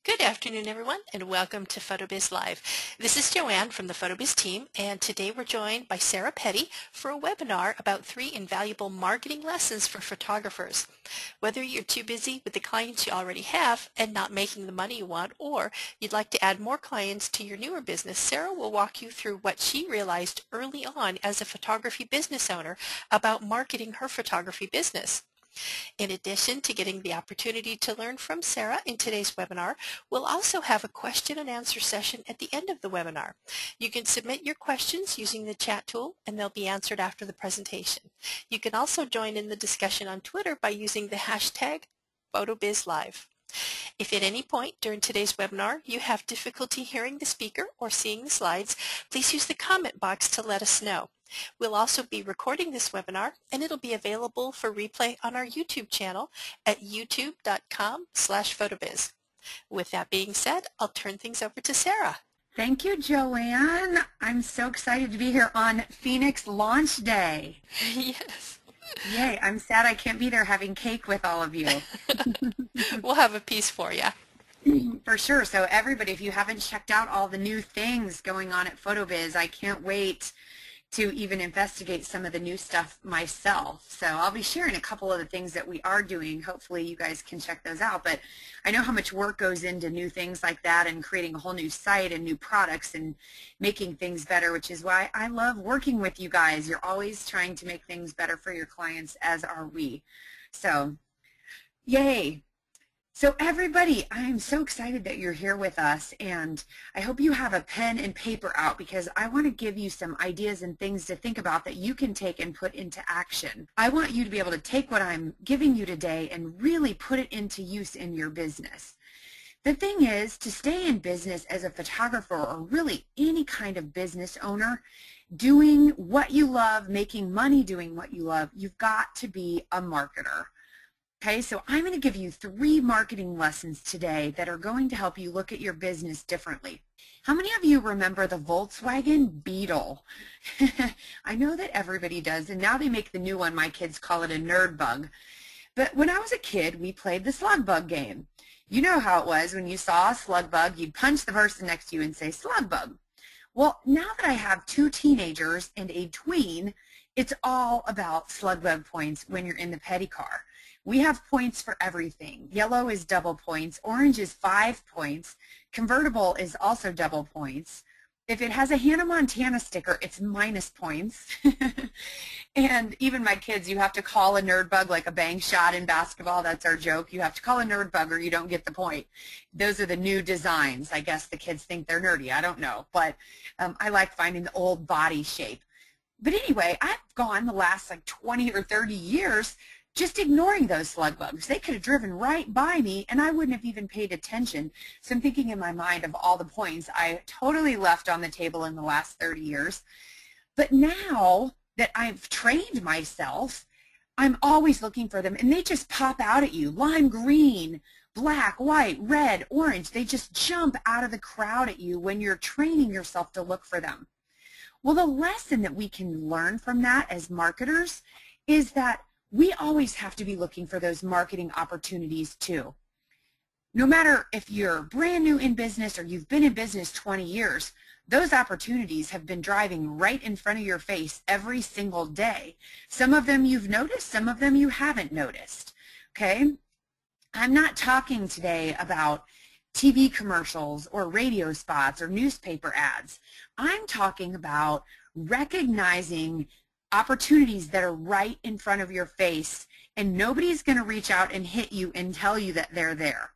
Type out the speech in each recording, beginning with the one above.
Good afternoon, everyone, and welcome to PhotoBiz Live. This is Joanne from the PhotoBiz team, and today we're joined by Sarah Petty for a webinar about 3 invaluable marketing lessons for photographers. Whether you're too busy with the clients you already have and not making the money you want, or you'd like to add more clients to your newer business, Sarah will walk you through what she realized early on as a photography business owner about marketing her photography business. In addition to getting the opportunity to learn from Sarah in today's webinar, we'll also have a question and answer session at the end of the webinar. You can submit your questions using the chat tool and they'll be answered after the presentation. You can also join in the discussion on Twitter by using the hashtag PhotoBizLive. If at any point during today's webinar you have difficulty hearing the speaker or seeing the slides, please use the comment box to let us know. We'll also be recording this webinar, and it'll be available for replay on our YouTube channel at youtube.com/photobiz. With that being said, I'll turn things over to Sarah. Thank you, Joanne. I'm so excited to be here on Phoenix launch day. Yes. Yay, I'm sad I can't be there having cake with all of you. We'll have a piece for you. For sure. So everybody, if you haven't checked out all the new things going on at PhotoBiz, I can't wait to even investigate some of the new stuff myself. So I'll be sharing a couple of the things that we are doing. Hopefully you guys can check those out. But I know how much work goes into new things like that and creating a whole new site and new products and making things better, which is why I love working with you guys. You're always trying to make things better for your clients, as are we. So yay. So everybody, I'm so excited that you're here with us, and I hope you have a pen and paper out because I want to give you some ideas and things to think about that you can take and put into action. I want you to be able to take what I'm giving you today and really put it into use in your business. The thing is, to stay in business as a photographer or really any kind of business owner, doing what you love, making money doing what you love, you've got to be a marketer. Okay, so I'm going to give you 3 marketing lessons today that are going to help you look at your business differently. How many of you remember the Volkswagen Beetle? I know that everybody does, and now they make the new one. My kids call it a nerd bug. But when I was a kid, we played the slug bug game. You know how it was when you saw a slug bug, you'd punch the person next to you and say slug bug. Well, now that I have 2 teenagers and a tween, it's all about slug bug points when you're in the petty car. We have points for everything. Yellow is double points. Orange is 5 points. Convertible is also double points. If it has a Hannah Montana sticker, it's minus points. And even my kids, you have to call a nerd bug like a bang shot in basketball. That's our joke. You have to call a nerd bug or you don't get the point. Those are the new designs. I guess the kids think they're nerdy. I don't know. But I like finding the old body shape. But anyway, I've gone the last like 20 or 30 years just ignoring those slug bugs. They could have driven right by me and I wouldn't have even paid attention. So I'm thinking in my mind of all the points I totally left on the table in the last 30 years. But now that I've trained myself, I'm always looking for them and they just pop out at you. Lime green, black, white, red, orange. They just jump out of the crowd at you when you're training yourself to look for them. Well, the lesson that we can learn from that as marketers is that we always have to be looking for those marketing opportunities too. No matter if you're brand new in business or you've been in business 20 years, those opportunities have been driving right in front of your face every single day. Some of them you've noticed, some of them you haven't noticed. Okay? I'm not talking today about TV commercials or radio spots or newspaper ads. I'm talking about recognizing opportunities that are right in front of your face and nobody's going to reach out and hit you and tell you that they're there.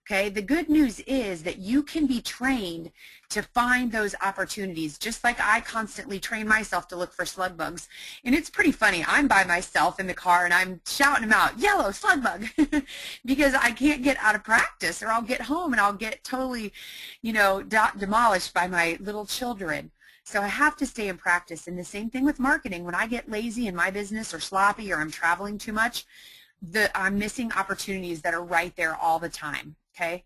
Okay, the good news is that you can be trained to find those opportunities, just like I constantly train myself to look for slug bugs. And it's pretty funny. I'm by myself in the car and I'm shouting them out, yellow slug bug, because I can't get out of practice or I'll get home and I'll get totally, you know, demolished by my little children. So I have to stay in practice. And the same thing with marketing. When I get lazy in my business or sloppy or I'm traveling too much, I'm missing opportunities that are right there all the time. Okay,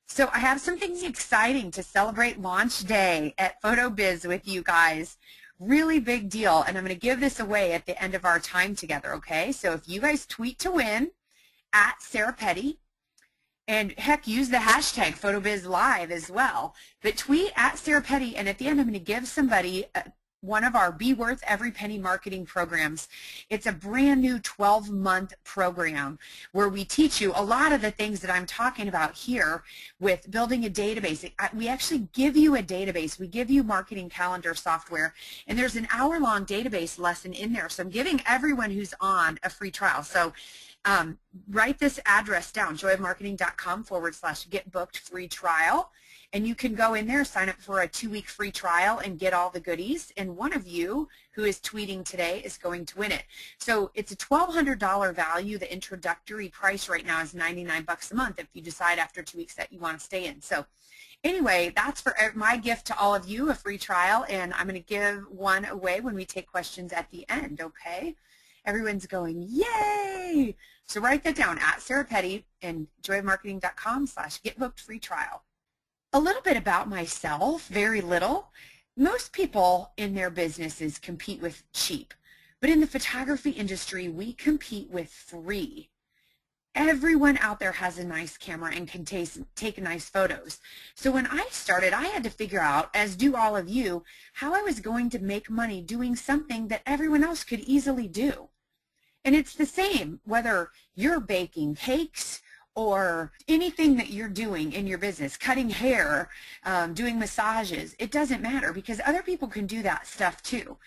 so I have something exciting to celebrate launch day at PhotoBiz with you guys. Really big deal, and I'm going to give this away at the end of our time together. Okay, so if you guys tweet to win at Sarah Petty, And heck, use the hashtag PhotoBizLive as well. But tweet at Sarah Petty, and at the end I'm going to give somebody one of our Be Worth Every Penny marketing programs. It's a brand new 12-month program where we teach you a lot of the things that I'm talking about here with building a database. We actually give you a database. We give you marketing calendar software, and there's an hour-long database lesson in there. So I'm giving everyone who's on a free trial. So write this address down, joyofmarketing.com/get-booked free trial. And you can go in there, sign up for a 2-week free trial and get all the goodies. And one of you who is tweeting today is going to win it. So it's a $1,200 value. The introductory price right now is $99 a month if you decide after 2 weeks that you want to stay in. So anyway, that's for my gift to all of you, a free trial. And I'm going to give one away when we take questions at the end, okay? Everyone's going, yay! So write that down, at Sarah Petty and joyofmarketing.com/get-booked free trial. A little bit about myself, very little. Most people in their businesses compete with cheap, but in the photography industry, we compete with free. Everyone out there has a nice camera and can take nice photos. So when I started, I had to figure out, as do all of you, how I was going to make money doing something that everyone else could easily do. And it's the same whether you're baking cakes or anything that you're doing in your business, cutting hair, doing massages. It doesn't matter because other people can do that stuff too.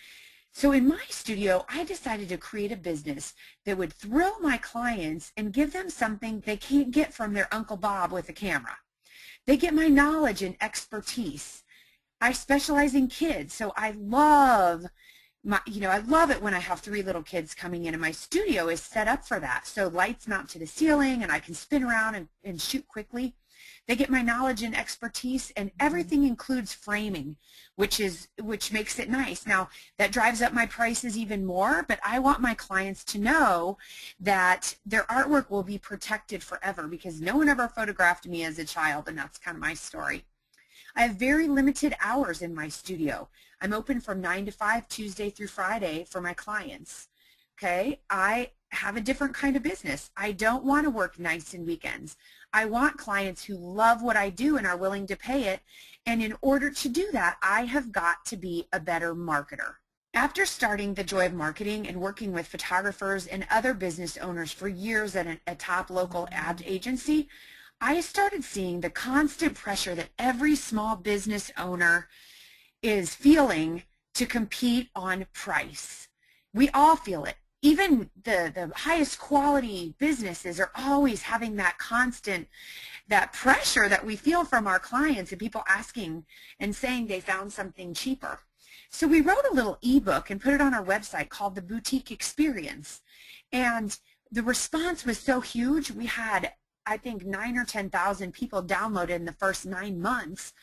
So in my studio, I decided to create a business that would thrill my clients and give them something they can't get from their Uncle Bob with a camera. They get my knowledge and expertise. I specialize in kids, so I love I love it when I have 3 little kids coming in, and my studio is set up for that. So lights mount to the ceiling, and I can spin around and shoot quickly. They get my knowledge and expertise, and everything includes framing, which makes it nice. Now, that drives up my prices even more, but I want my clients to know that their artwork will be protected forever because no one ever photographed me as a child, and that's kind of my story. I have very limited hours in my studio. I'm open from 9 to 5, Tuesday through Friday for my clients. Okay, I have a different kind of business. I don't want to work nights and weekends. I want clients who love what I do and are willing to pay it. And in order to do that, I have got to be a better marketer. After starting The Joy of Marketing and working with photographers and other business owners for years at a top local ad agency, I started seeing the constant pressure that every small business owner is feeling to compete on price. We all feel it. Even the highest quality businesses are always having that that pressure that we feel from our clients and people asking and saying they found something cheaper. So we wrote a little ebook and put it on our website called The Boutique Experience. And the response was so huge. We had, I think, 9,000 or 10,000 people downloaded in the first 9 months.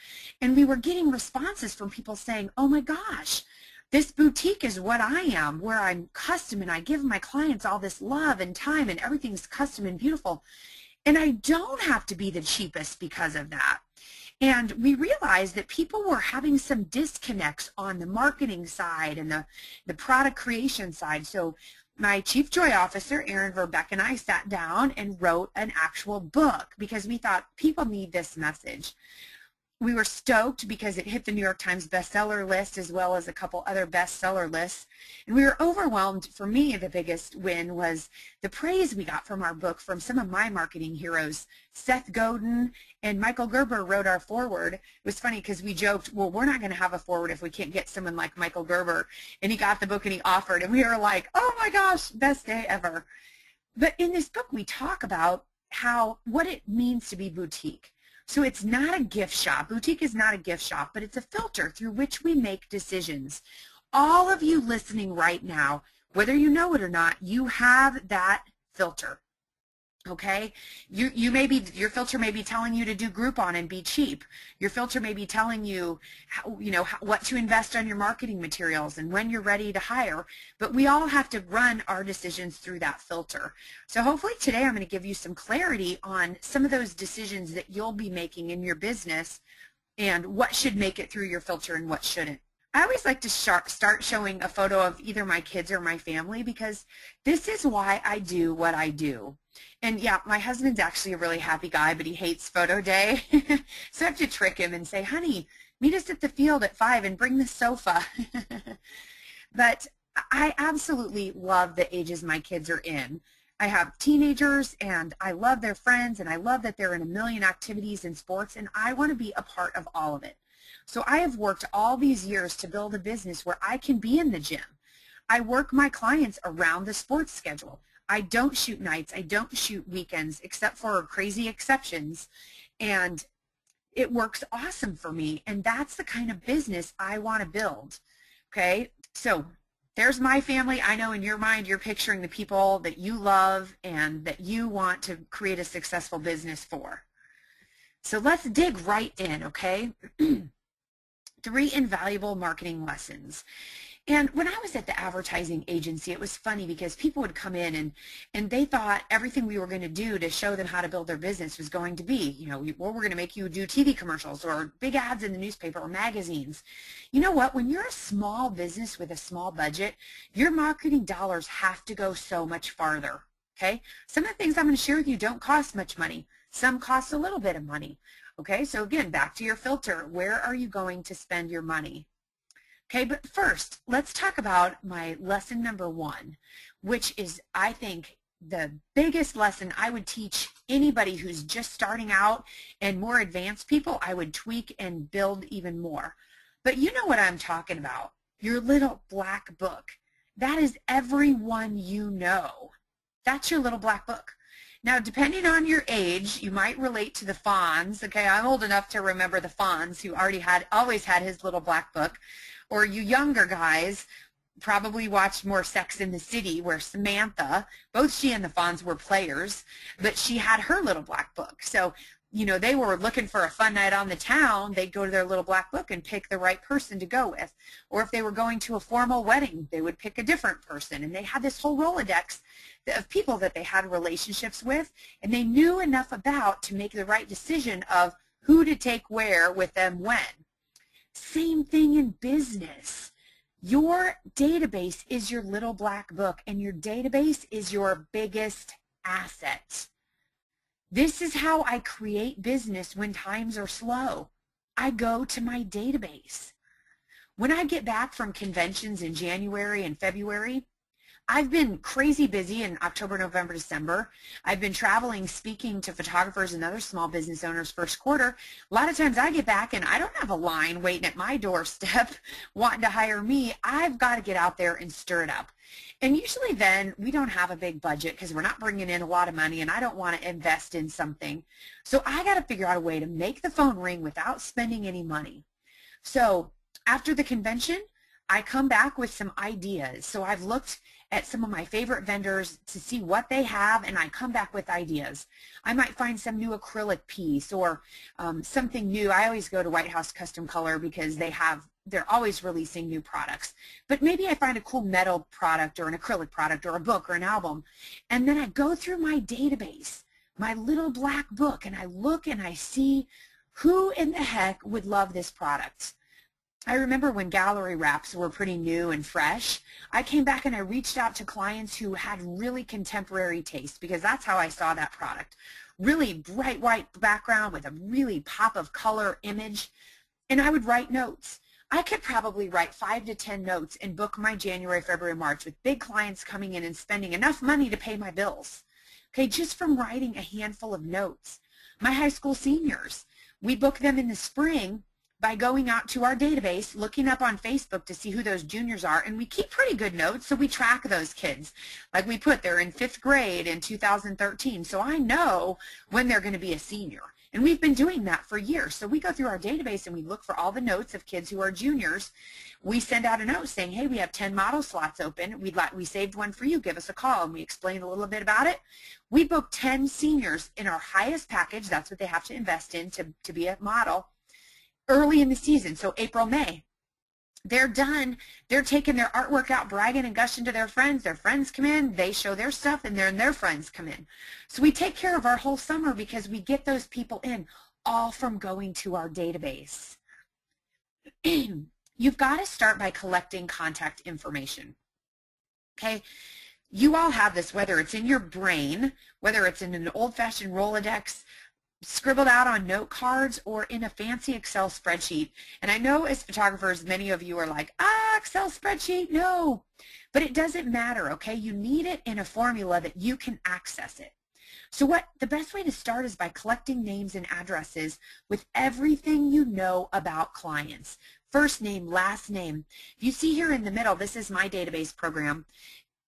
And we were getting responses from people saying, oh my gosh, this boutique is what I am, where I'm custom and I give my clients all this love and time and everything's custom and beautiful. And I don't have to be the cheapest because of that. And we realized that people were having some disconnects on the marketing side and the product creation side. So my Chief Joy Officer, Erin Verbeck, and I sat down and wrote an actual book because we thought people need this message. We were stoked because it hit the New York Times bestseller list as well as a couple other bestseller lists. And we were overwhelmed. For me, the biggest win was the praise we got from our book from some of my marketing heroes. Seth Godin and Michael Gerber wrote our foreword. It was funny because we joked, well, we're not going to have a foreword if we can't get someone like Michael Gerber. And he got the book and he offered. And we were like, oh my gosh, best day ever. But in this book, we talk about what it means to be boutique. So it's not a gift shop. Boutique is not a gift shop, but it's a filter through which we make decisions. All of you listening right now, whether you know it or not, you have that filter. Okay, your filter may be telling you to do Groupon and be cheap. Your filter may be telling you, what to invest on your marketing materials and when you're ready to hire. But we all have to run our decisions through that filter. So hopefully today I'm going to give you some clarity on some of those decisions that you'll be making in your business and what should make it through your filter and what shouldn't. I always like to start showing a photo of either my kids or my family because this is why I do what I do. And yeah, my husband's actually a really happy guy, but he hates photo day. So I have to trick him and say, honey, meet us at the field at 5 and bring the sofa. But I absolutely love the ages my kids are in. I have teenagers and I love their friends and I love that they're in a million activities and sports and I want to be a part of all of it. So I have worked all these years to build a business where I can be in the gym. I work my clients around the sports schedule. I don't shoot nights. I don't shoot weekends except for crazy exceptions. And it works awesome for me. And that's the kind of business I want to build. Okay, so there's my family. I know in your mind you're picturing the people that you love and that you want to create a successful business for. So let's dig right in, okay? 3 invaluable marketing lessons. And when I was at the advertising agency, it was funny because people would come in and they thought everything we were going to do to show them how to build their business was going to be, you know, well, we're going to make you do TV commercials or big ads in the newspaper or magazines. You know what? When you're a small business with a small budget, your marketing dollars have to go so much farther. Okay? Some of the things I'm going to share with you don't cost much money. Some cost a little bit of money. Okay? So again, back to your filter. Where are you going to spend your money? Okay, but first, let's talk about my lesson number 1, which is, I think, the biggest lesson I would teach anybody who's just starting out, and more advanced people, I would tweak and build even more. But you know what I'm talking about, your little black book. That is everyone you know. That's your little black book. Now, depending on your age, you might relate to the Fonz. Okay, I'm old enough to remember the Fonz, who always had his little black book. Or you younger guys probably watched more Sex in the City, where Samantha, both she and the Fonz were players, but she had her little black book. So, you know, they were looking for a fun night on the town, they'd go to their little black book and pick the right person to go with. Or if they were going to a formal wedding, they would pick a different person. And they had this whole Rolodex of people that they had relationships with, and they knew enough about to make the right decision of who to take where with them when. Same thing in business. Your database is your little black book, and your database is your biggest asset. This is how I create business when times are slow. I go to my database. When I get back from conventions in January and February, I've been crazy busy in October, November, December. I've been traveling, speaking to photographers and other small business owners first quarter. A lot of times I get back and I don't have a line waiting at my doorstep wanting to hire me. I've got to get out there and stir it up. And usually then we don't have a big budget because we're not bringing in a lot of money and I don't want to invest in something. So I got to figure out a way to make the phone ring without spending any money. So after the convention, I come back with some ideas. So I've looked at some of my favorite vendors to see what they have, and I come back with ideas. I might find some new acrylic piece or something new. I always go to White House Custom Color because they're always releasing new products. But maybe I find a cool metal product or an acrylic product or a book or an album, and then I go through my database, my little black book, and I look and I see who in the heck would love this product. I remember when gallery wraps were pretty new and fresh, I came back and I reached out to clients who had really contemporary taste, because that's how I saw that product. Really bright white background with a really pop of color image, and I would write notes. I could probably write 5 to 10 notes and book my January, February, March with big clients coming in and spending enough money to pay my bills. Okay, just from writing a handful of notes. My high school seniors, we book them in the spring by going out to our database, looking up on Facebook to see who those juniors are, and we keep pretty good notes, so we track those kids. Like we put, they're in 5th grade in 2013, so I know when they're going to be a senior. And we've been doing that for years. So we go through our database and we look for all the notes of kids who are juniors. We send out a note saying, hey, we have 10 model slots open. We saved one for you. Give us a call. And we explain a little bit about it. We booked 10 seniors in our highest package. That's what they have to invest in to be a model. Early in the season, so April, May. They're done. They're taking their artwork out, bragging and gushing to their friends. Their friends come in, they show their stuff, and their friends come in. So we take care of our whole summer because we get those people in, all from going to our database. you've got to start by collecting contact information. Okay, you all have this, whether it's in your brain, whether it's in an old-fashioned Rolodex, scribbled out on note cards, or in a fancy Excel spreadsheet. And I know as photographers, many of you are like, Excel spreadsheet, no. But it doesn't matter, okay? You need it in a formula that you can access it. So the best way to start is by collecting names and addresses with everything you know about clients. First name, last name. You see here in the middle, this is my database program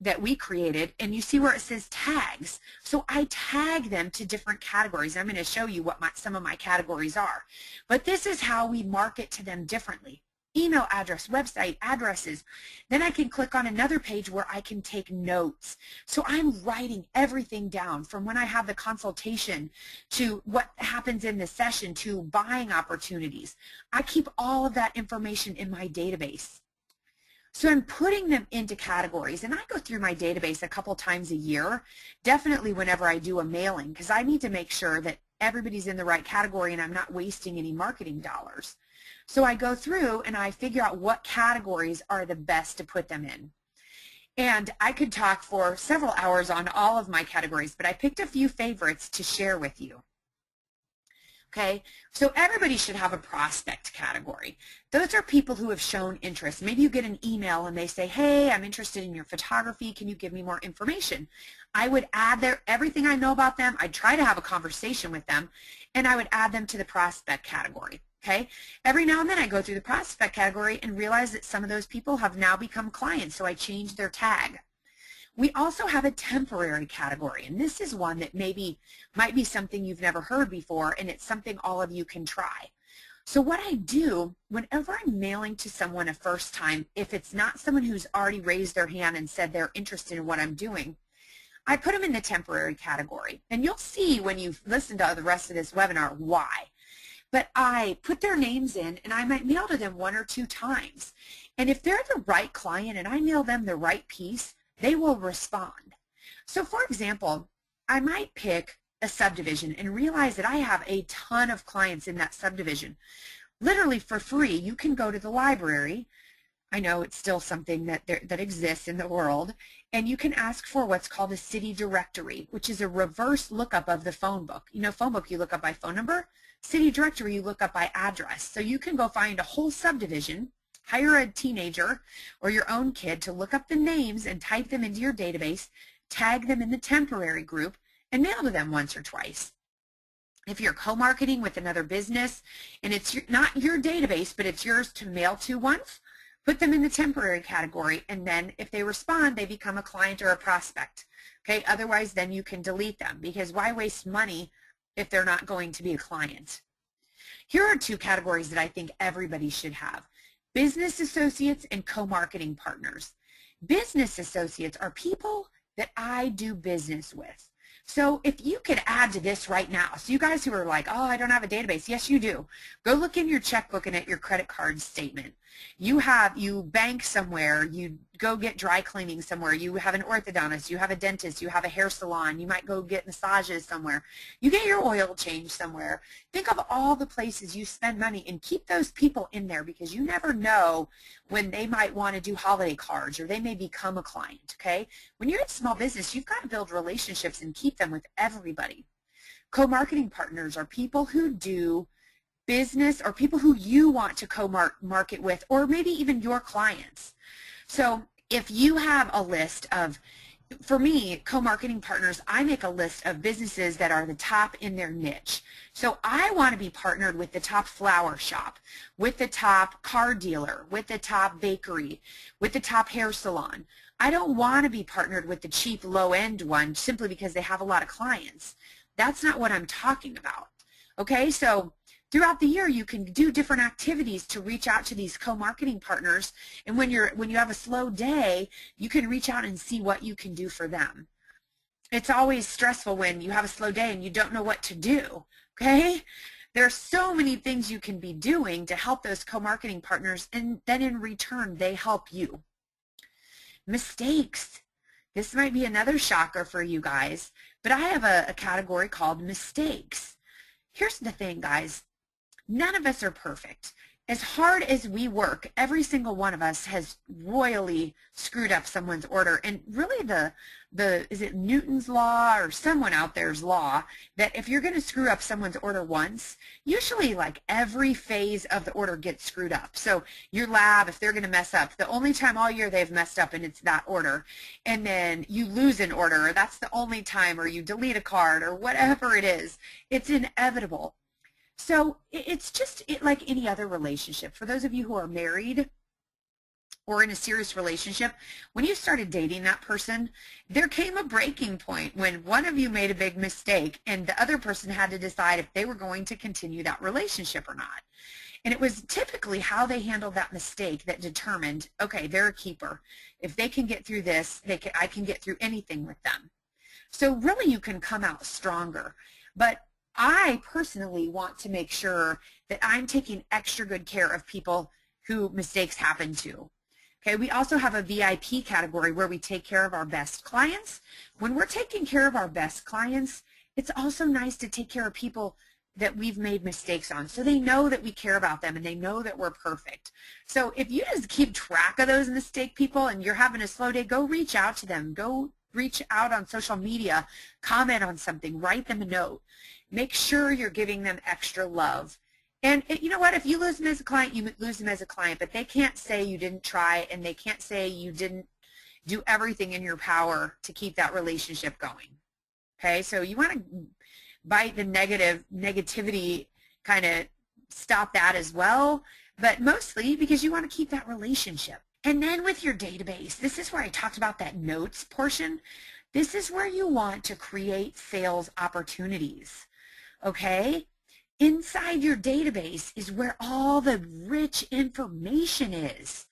that we created, and you see where it says tags. So I tag them to different categories. I'm going to show you what some of my categories are. But this is how we market to them differently. Email address, website, addresses. Then I can click on another page where I can take notes. So I'm writing everything down from when I have the consultation to what happens in the session to buying opportunities. I keep all of that information in my database. So I'm putting them into categories, and I go through my database a couple times a year, definitely whenever I do a mailing, because I need to make sure that everybody's in the right category and I'm not wasting any marketing dollars. So I go through and I figure out what categories are the best to put them in. And I could talk for several hours on all of my categories, but I picked a few favorites to share with you. Okay, so everybody should have a prospect category. Those are people who have shown interest. Maybe you get an email and they say, hey, I'm interested in your photography. Can you give me more information? I would add everything I know about them. I'd try to have a conversation with them, and I would add them to the prospect category. Okay, every now and then I go through the prospect category and realize that some of those people have now become clients, so I change their tag. We also have a temporary category, and this is one that might be something you've never heard before, and it's something all of you can try. So what I do whenever I'm mailing to someone a first time, if it's not someone who's already raised their hand and said they're interested in what I'm doing, I put them in the temporary category. And you'll see when you listen to the rest of this webinar why. But I put their names in, and I might mail to them 1 or 2 times. And if they're the right client and I mail them the right piece, they will respond. So for example, I might pick a subdivision and realize that I have a ton of clients in that subdivision. Literally for free, you can go to the library. I know it's still something that exists in the world, and you can ask for what's called a city directory, which is a reverse lookup of the phone book. You know, phone book you look up by phone number, city directory you look up by address. So you can go find a whole subdivision, hire a teenager or your own kid to look up the names and type them into your database, tag them in the temporary group, and mail to them once or twice. If you're co-marketing with another business and it's not your database, but it's yours to mail to once, put them in the temporary category, and then if they respond, they become a client or a prospect. Okay, otherwise then you can delete them, because why waste money if they're not going to be a client? Here are 2 categories that I think everybody should have: business associates and co-marketing partners. Business associates are people that I do business with. So if you could add to this right now, so you guys who are like, oh, I don't have a database, yes you do. Go look in your checkbook and at your credit card statement. You bank somewhere, you go get dry cleaning somewhere, you have an orthodontist, you have a dentist, you have a hair salon, you might go get massages somewhere, you get your oil changed somewhere. Think of all the places you spend money and keep those people in there, because you never know when they might want to do holiday cards or they may become a client, okay? When you're in small business, you've got to build relationships and keep them with everybody. Co-marketing partners are people who do business, or people who you want to co-market with, or maybe even your clients. So if you have a list of, for me, co-marketing partners, I make a list of businesses that are the top in their niche. So I want to be partnered with the top flower shop, with the top car dealer, with the top bakery, with the top hair salon. I don't want to be partnered with the cheap low-end one simply because they have a lot of clients. That's not what I'm talking about. Okay, so throughout the year, you can do different activities to reach out to these co-marketing partners, and when you have a slow day, you can reach out and see what you can do for them. It's always stressful when you have a slow day and you don't know what to do, okay? There are so many things you can be doing to help those co-marketing partners, and then in return, they help you. Mistakes. This might be another shocker for you guys, but I have a category called mistakes. Here's the thing, guys. None of us are perfect, as hard as we work, every single one of us has royally screwed up someone's order. And really is it Newton's law or someone out there's law that if you're going to screw up someone's order once, usually like every phase of the order gets screwed up. So your lab, if they're going to mess up, the only time all year they've messed up and it's that order, and then you lose an order, or that's the only time, or you delete a card or whatever it is, it's inevitable. So it's just like any other relationship. For those of you who are married or in a serious relationship, when you started dating that person, there came a breaking point when one of you made a big mistake and the other person had to decide if they were going to continue that relationship or not. And it was typically how they handled that mistake that determined, okay, they're a keeper. If they can get through this, I can get through anything with them. So really you can come out stronger. But I personally want to make sure that I'm taking extra good care of people who mistakes happen to. Okay, we also have a VIP category where we take care of our best clients. When we're taking care of our best clients, it's also nice to take care of people that we've made mistakes on, so they know that we care about them and they know that we're perfect. So if you just keep track of those mistake people and you're having a slow day, go reach out to them. Go reach out on social media, comment on something, write them a note. Make sure you're giving them extra love. And you know what? If you lose them as a client, you lose them as a client, but they can't say you didn't try, and they can't say you didn't do everything in your power to keep that relationship going. Okay, so you want to bite the negativity, kind of stop that as well, but mostly because you want to keep that relationship. And then with your database, this is where I talked about that notes portion. This is where you want to create sales opportunities. Okay? Inside your database is where all the rich information is.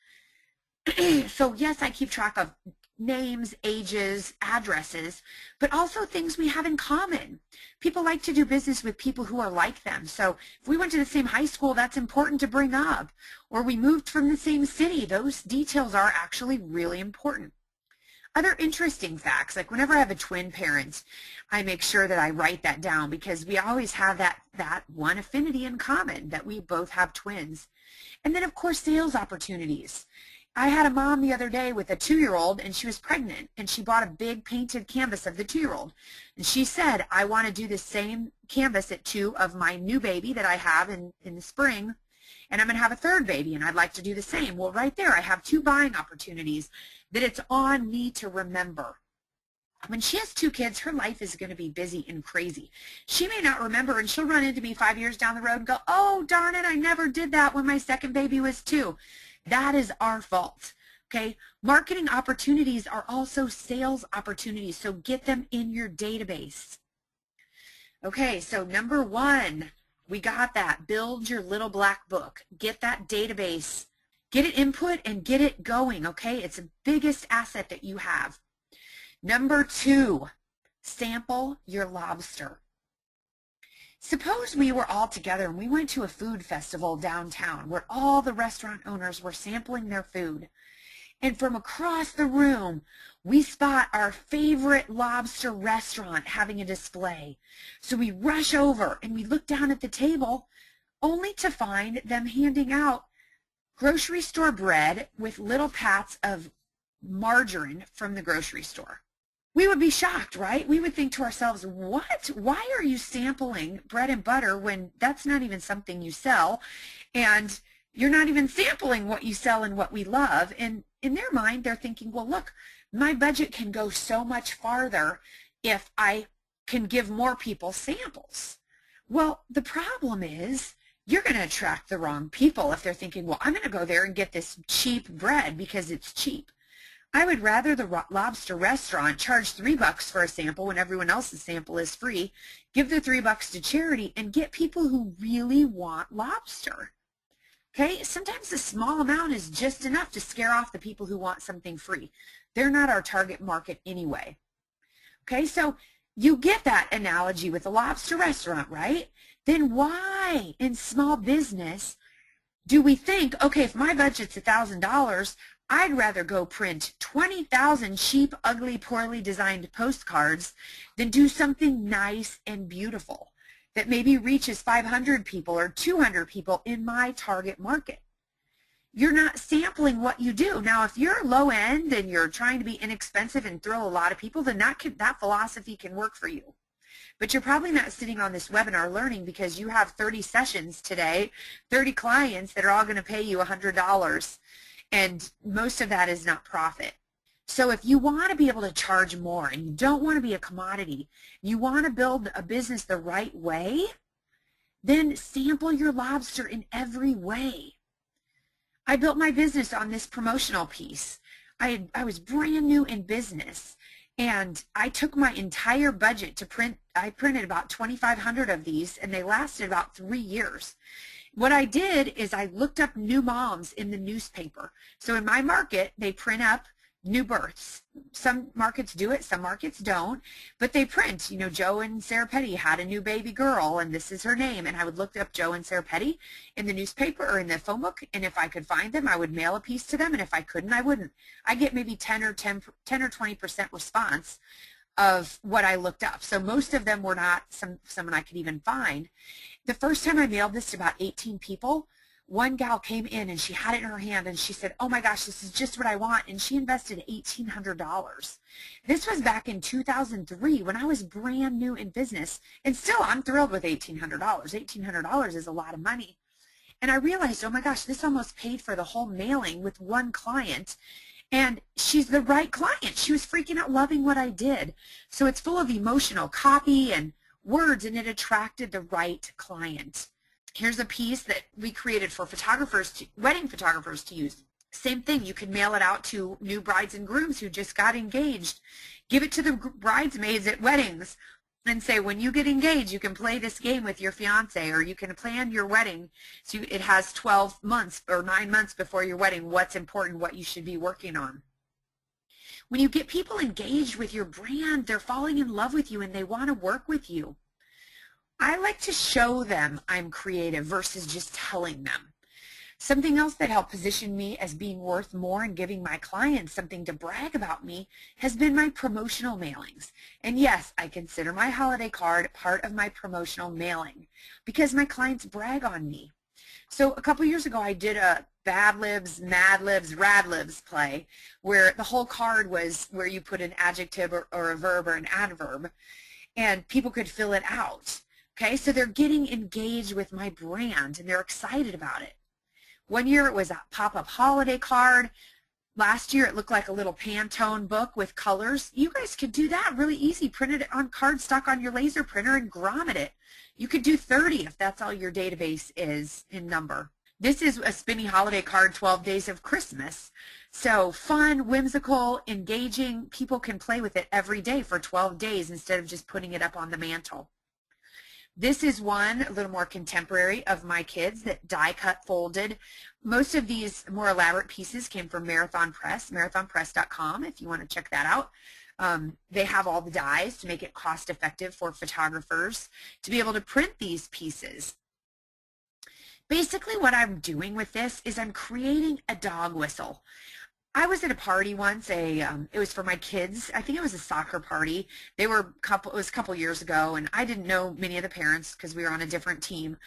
So yes, I keep track of names, ages, addresses, but also things we have in common. People like to do business with people who are like them. So if we went to the same high school, that's important to bring up. Or we moved from the same city, those details are actually really important. Other interesting facts, like whenever I have a twin parent, I make sure that I write that down because we always have that one affinity in common, that we both have twins. And then, of course, sales opportunities. I had a mom the other day with a 2-year-old, and she was pregnant, and she bought a big painted canvas of the 2-year-old. And she said, I want to do the same canvas at 2 of my new baby that I have in the spring, and I'm going to have a 3rd baby, and I'd like to do the same. Well, right there, I have 2 buying opportunities that it's on me to remember. When she has 2 kids, her life is going to be busy and crazy. She may not remember, and she'll run into me 5 years down the road and go, oh, darn it, I never did that when my 2nd baby was 2. That is our fault. Okay? Marketing opportunities are also sales opportunities, so get them in your database. Okay, so number 1, we got that. Build your little black book. Get that database. Get it input and get it going, okay? It's the biggest asset that you have. Number 2, sample your lobster. Suppose we were all together and we went to a food festival downtown where all the restaurant owners were sampling their food. And from across the room, we spot our favorite lobster restaurant having a display. So we rush over and we look down at the table only to find them handing out grocery store bread with little pats of margarine from the grocery store. We would be shocked, right? We would think to ourselves, what? Why are you sampling bread and butter when that's not even something you sell? And you're not even sampling what you sell and what we love. And in their mind, they're thinking, well, look, my budget can go so much farther if I can give more people samples. Well, the problem is you're going to attract the wrong people if they're thinking, well, I'm going to go there and get this cheap bread because it's cheap. I would rather the lobster restaurant charge $3 for a sample when everyone else's sample is free, give the $3 to charity, and get people who really want lobster. Okay, sometimes a small amount is just enough to scare off the people who want something free. They're not our target market anyway. Okay, so you get that analogy with a lobster restaurant, right? Then why in small business do we think, okay, if my budget's $1,000, I'd rather go print 20,000 cheap, ugly, poorly designed postcards than do something nice and beautiful? that maybe reaches 500 people or 200 people in my target market. You're not sampling what you do. Now, if you're low end and you're trying to be inexpensive and thrill a lot of people, then that philosophy can work for you. But you're probably not sitting on this webinar learning because you have 30 sessions today, 30 clients that are all going to pay you $100, and most of that is not profit. So if you want to be able to charge more and you don't want to be a commodity, you want to build a business the right way, then sample your lobster in every way. I built my business on this promotional piece. I was brand new in business, and I took my entire budget to print. I printed about 2,500 of these, and they lasted about 3 years. What I did is I looked up new moms in the newspaper. So in my market, they print up new births. Some markets do it, some markets don't, but they print, you know, Joe and Sarah Petty had a new baby girl and this is her name, and I would look up Joe and Sarah Petty in the newspaper or in the phone book, and if I could find them, I would mail a piece to them, and if I couldn't, I wouldn't. I get maybe 10 or 20% response of what I looked up. So most of them were not someone I could even find. The first time I mailed this to about 18 people, one gal came in and she had it in her hand and she said, oh my gosh, this is just what I want, and she invested $1,800. This was back in 2003 when I was brand new in business, and still I'm thrilled with $1,800. $1,800 is a lot of money. And I realized, oh my gosh, this almost paid for the whole mailing with one client, and she's the right client. She was freaking out, loving what I did. So it's full of emotional copy and words, and it attracted the right client. Here's a piece that we created for photographers, wedding photographers to use. Same thing, you can mail it out to new brides and grooms who just got engaged. Give it to the bridesmaids at weddings and say, when you get engaged, you can play this game with your fiance, or you can plan your wedding. So it has 12 months or 9 months before your wedding, what's important, what you should be working on. When you get people engaged with your brand, they're falling in love with you and they want to work with you. I like to show them I'm creative versus just telling them. Something else that helped position me as being worth more and giving my clients something to brag about me has been my promotional mailings. And yes, I consider my holiday card part of my promotional mailing because my clients brag on me. So a couple years ago, I did a Bad Libs, Mad Libs, Rad Libs play where the whole card was where you put an adjective or a verb or an adverb, and people could fill it out. Okay, so they're getting engaged with my brand and they're excited about it. One year it was a pop-up holiday card. Last year it looked like a little Pantone book with colors. You guys could do that really easy. Print it on cardstock on your laser printer and grommet it. You could do 30 if that's all your database is in number. This is a spinny holiday card, 12 Days of Christmas. So fun, whimsical, engaging. People can play with it every day for 12 days instead of just putting it up on the mantle. This is one, a little more contemporary, of my kids that die cut folded. Most of these more elaborate pieces came from Marathon Press, marathonpress.com if you want to check that out. They have all the dies to make it cost effective for photographers to be able to print these pieces. Basically what I'm doing with this is I'm creating a dog whistle. I was at a party once, it was for my kids. I think it was a soccer party. It was a couple years ago, and I didn't know many of the parents because we were on a different team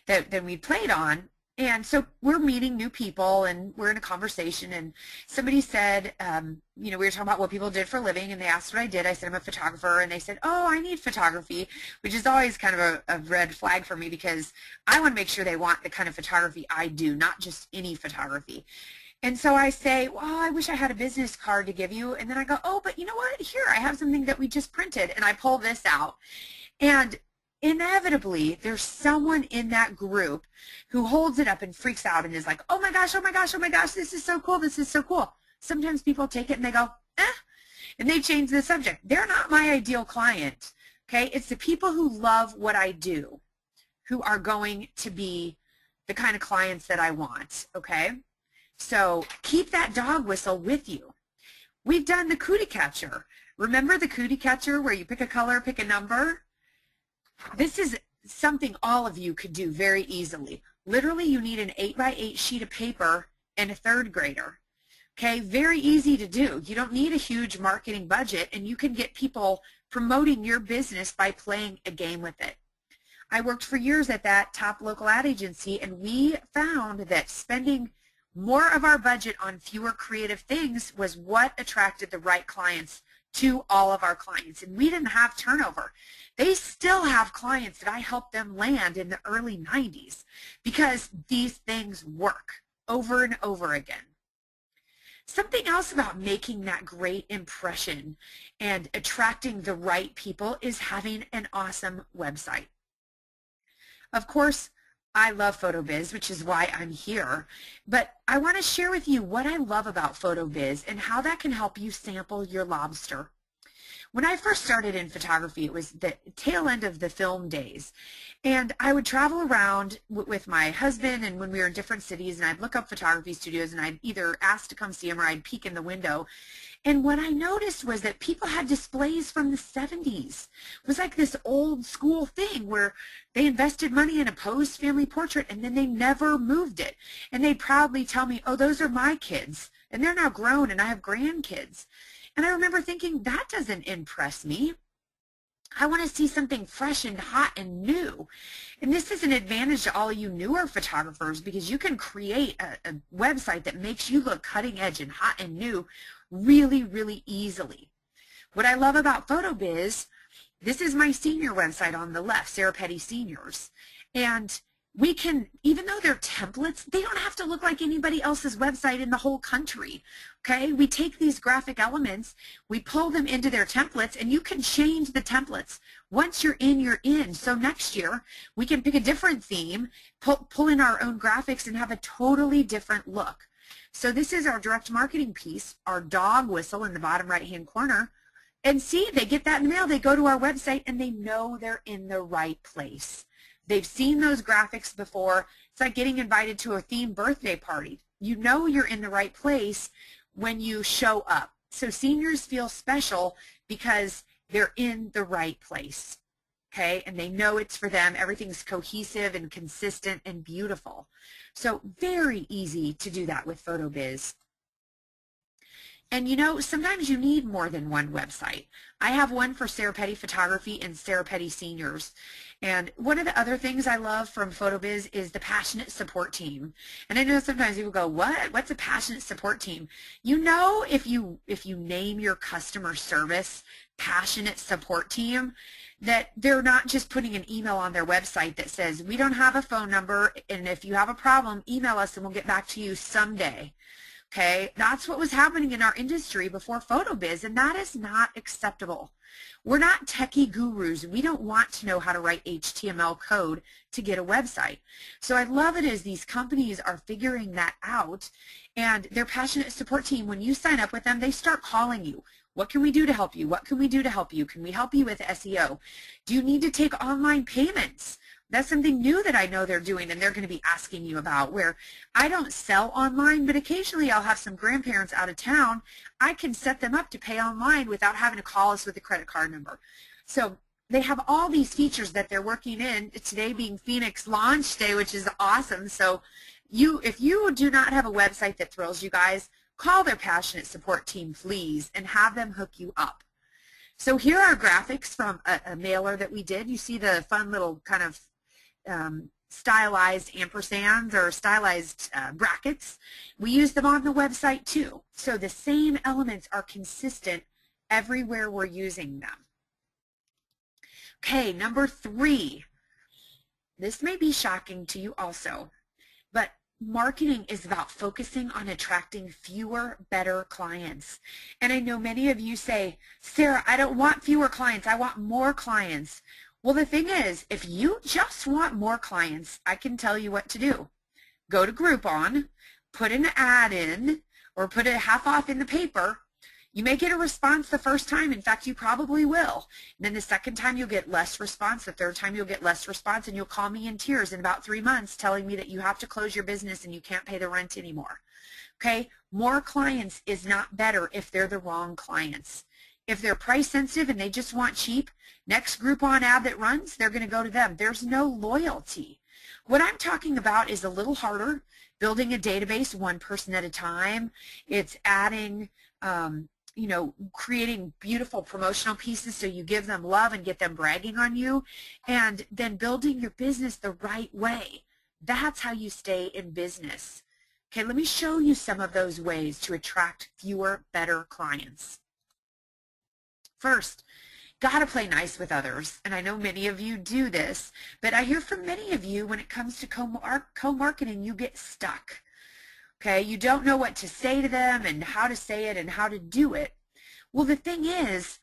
than we played on. And so we're meeting new people, and we're in a conversation, and somebody said, you know, we were talking about what people did for a living, and they asked what I did. I said, I'm a photographer, and they said, oh, I need photography, which is always kind of a red flag for me because I want to make sure they want the kind of photography I do, not just any photography. And so I say, well, I wish I had a business card to give you. And then I go, oh, but you know what? Here, I have something that we just printed. And I pull this out. And inevitably, there's someone in that group who holds it up and freaks out and is like, oh my gosh, oh my gosh, oh my gosh, this is so cool, this is so cool. Sometimes people take it and they go, and they change the subject. They're not my ideal client, okay? It's the people who love what I do who are going to be the kind of clients that I want, okay? So keep that dog whistle with you. We've done the cootie catcher. Remember the cootie catcher where you pick a color, pick a number? This is something all of you could do very easily. Literally, you need an 8x8 sheet of paper and a third grader. Okay, very easy to do. You don't need a huge marketing budget, and you can get people promoting your business by playing a game with it. I worked for years at that top local ad agency, and we found that spending more of our budget on fewer creative things was what attracted the right clients to all of our clients. And we didn't have turnover. They still have clients that I helped them land in the early 90s because these things work over and over again. Something else about making that great impression and attracting the right people is having an awesome website. Of course, I love PhotoBiz, which is why I'm here, but I want to share with you what I love about PhotoBiz and how that can help you sample your lobster. When I first started in photography, it was the tail end of the film days, and I would travel around with my husband, and when we were in different cities, and I'd look up photography studios, and I'd either ask to come see them or I'd peek in the window. And what I noticed was that people had displays from the 70s. It was like this old school thing where they invested money in a posed family portrait and then they never moved it. And they'd proudly tell me, oh, those are my kids, and they're now grown and I have grandkids. And I remember thinking, that doesn't impress me. I want to see something fresh and hot and new. And this is an advantage to all you newer photographers because you can create a website that makes you look cutting edge and hot and new really, really easily. What I love about PhotoBiz, this is my senior website on the left, Sarah Petty Seniors. And we can, even though they're templates, they don't have to look like anybody else's website in the whole country, okay? We take these graphic elements, we pull them into their templates, and you can change the templates. Once you're in, you're in. So next year, we can pick a different theme, pull in our own graphics, and have a totally different look. So this is our direct marketing piece, our dog whistle in the bottom right-hand corner. And see, they get that in the mail, they go to our website, and they know they're in the right place. They've seen those graphics before. It's like getting invited to a themed birthday party. You know you're in the right place when you show up. So seniors feel special because they're in the right place, okay? And they know it's for them. Everything's cohesive and consistent and beautiful. So very easy to do that with PhotoBiz. And you know, sometimes you need more than one website. I have one for Sarah Petty Photography and Sarah Petty Seniors. And one of the other things I love from PhotoBiz is the passionate support team. And I know sometimes people go, what? What's a passionate support team? You know, if you name your customer service passionate support team, that they're not just putting an email on their website that says, we don't have a phone number, and if you have a problem, email us and we'll get back to you someday. Okay, that's what was happening in our industry before PhotoBiz, and that is not acceptable. We're not techie gurus. We don't want to know how to write HTML code to get a website. So I love it as these companies are figuring that out, and their passionate support team, when you sign up with them, they start calling you. What can we do to help you? What can we do to help you? Can we help you with SEO? Do you need to take online payments? That's something new that I know they're doing and they're going to be asking you about, where I don't sell online, but occasionally I'll have some grandparents out of town. I can set them up to pay online without having to call us with a credit card number. So they have all these features that they're working in, today being Phoenix launch day, which is awesome. So if you do not have a website that thrills you guys, call their passionate support team, please, and have them hook you up. So here are graphics from a mailer that we did. You see the fun little kind of stylized ampersands or stylized brackets. We use them on the website too. So the same elements are consistent everywhere we're using them. Okay, number 3. This may be shocking to you also, but marketing is about focusing on attracting fewer, better clients. And I know many of you say, Sarah, I don't want fewer clients, I want more clients. Well, the thing is, if you just want more clients, I can tell you what to do. Go to Groupon, put an ad in, or put a half off in the paper. You may get a response the first time. In fact, you probably will. And then the second time you'll get less response. The third time you'll get less response, and you'll call me in tears in about 3 months telling me that you have to close your business and you can't pay the rent anymore. Okay? More clients is not better if they're the wrong clients. If they're price sensitive and they just want cheap, next Groupon ad that runs, they're going to go to them. There's no loyalty. What I'm talking about is a little harder, building a database one person at a time. It's adding creating beautiful promotional pieces so you give them love and get them bragging on you, and then building your business the right way. That's how you stay in business. Okay, let me show you some of those ways to attract fewer, better clients. First, got to play nice with others, and I know many of you do this, but I hear from many of you when it comes to co-marketing, you get stuck. Okay, you don't know what to say to them and how to say it and how to do it. Well, the thing is,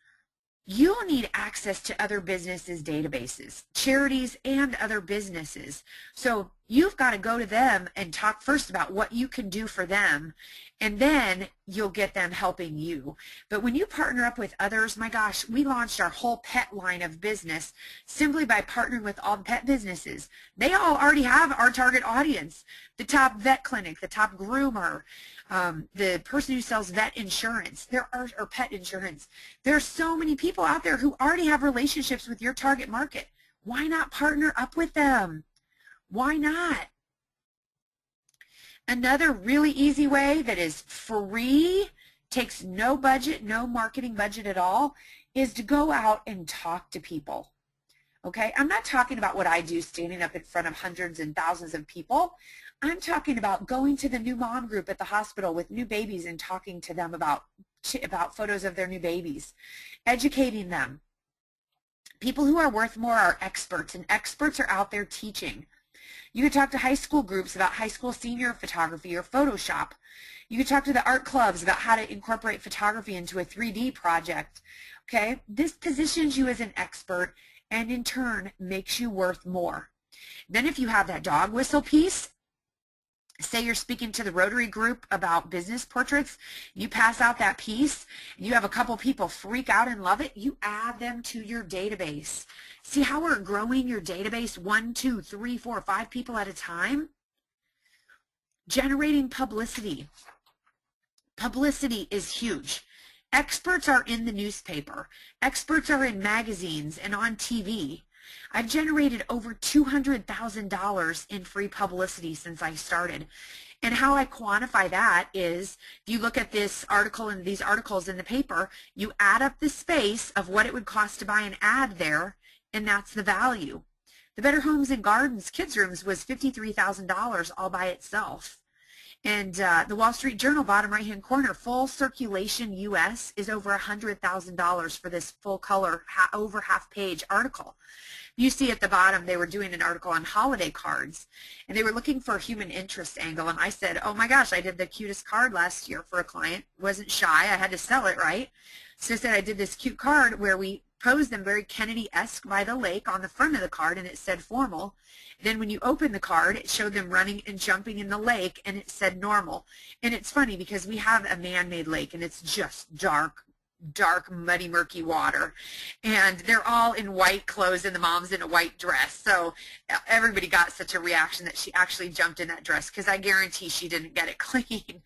you'll need access to other businesses' databases, charities, and other businesses. So you've got to go to them and talk first about what you can do for them, and then you'll get them helping you. But when you partner up with others, my gosh, we launched our whole pet line of business simply by partnering with all the pet businesses. They all already have our target audience, the top vet clinic, the top groomer, the person who sells vet insurance, or pet insurance. There are so many people out there who already have relationships with your target market. Why not partner up with them? Why not? Another really easy way that is free, takes no budget, no marketing budget at all, is to go out and talk to people. Okay, I'm not talking about what I do standing up in front of hundreds and thousands of people. I'm talking about going to the new mom group at the hospital with new babies and talking to them about photos of their new babies, educating them. People who are worth more are experts, and experts are out there teaching. You could talk to high school groups about high school senior photography or Photoshop. You could talk to the art clubs about how to incorporate photography into a 3D project. Okay, this positions you as an expert and in turn makes you worth more. Then if you have that dog whistle piece, say you're speaking to the Rotary group about business portraits, you pass out that piece, and you have a couple people freak out and love it, you add them to your database. See how we're growing your database 1, 2, 3, 4, 5 people at a time? Generating publicity. Publicity is huge. Experts are in the newspaper. Experts are in magazines and on TV. I've generated over $200,000 in free publicity since I started. And how I quantify that is, if you look at this article and these articles in the paper, you add up the space of what it would cost to buy an ad there, and that's the value. The Better Homes and Gardens Kids Rooms was $53,000 all by itself. And the Wall Street Journal, bottom right-hand corner, full circulation U.S. is over $100,000 for this full color, over half-page article. You see at the bottom they were doing an article on holiday cards, and they were looking for a human interest angle, and I said, oh my gosh, I did the cutest card last year for a client. Wasn't shy. I had to sell it, right? So I said I did this cute card where we posed them very Kennedy-esque by the lake on the front of the card, and it said formal. Then when you open the card, it showed them running and jumping in the lake, and it said normal. And it's funny because we have a man-made lake, and it's just dark, muddy, murky water. And they're all in white clothes, and the mom's in a white dress. So everybody got such a reaction that she actually jumped in that dress, because I guarantee she didn't get it clean.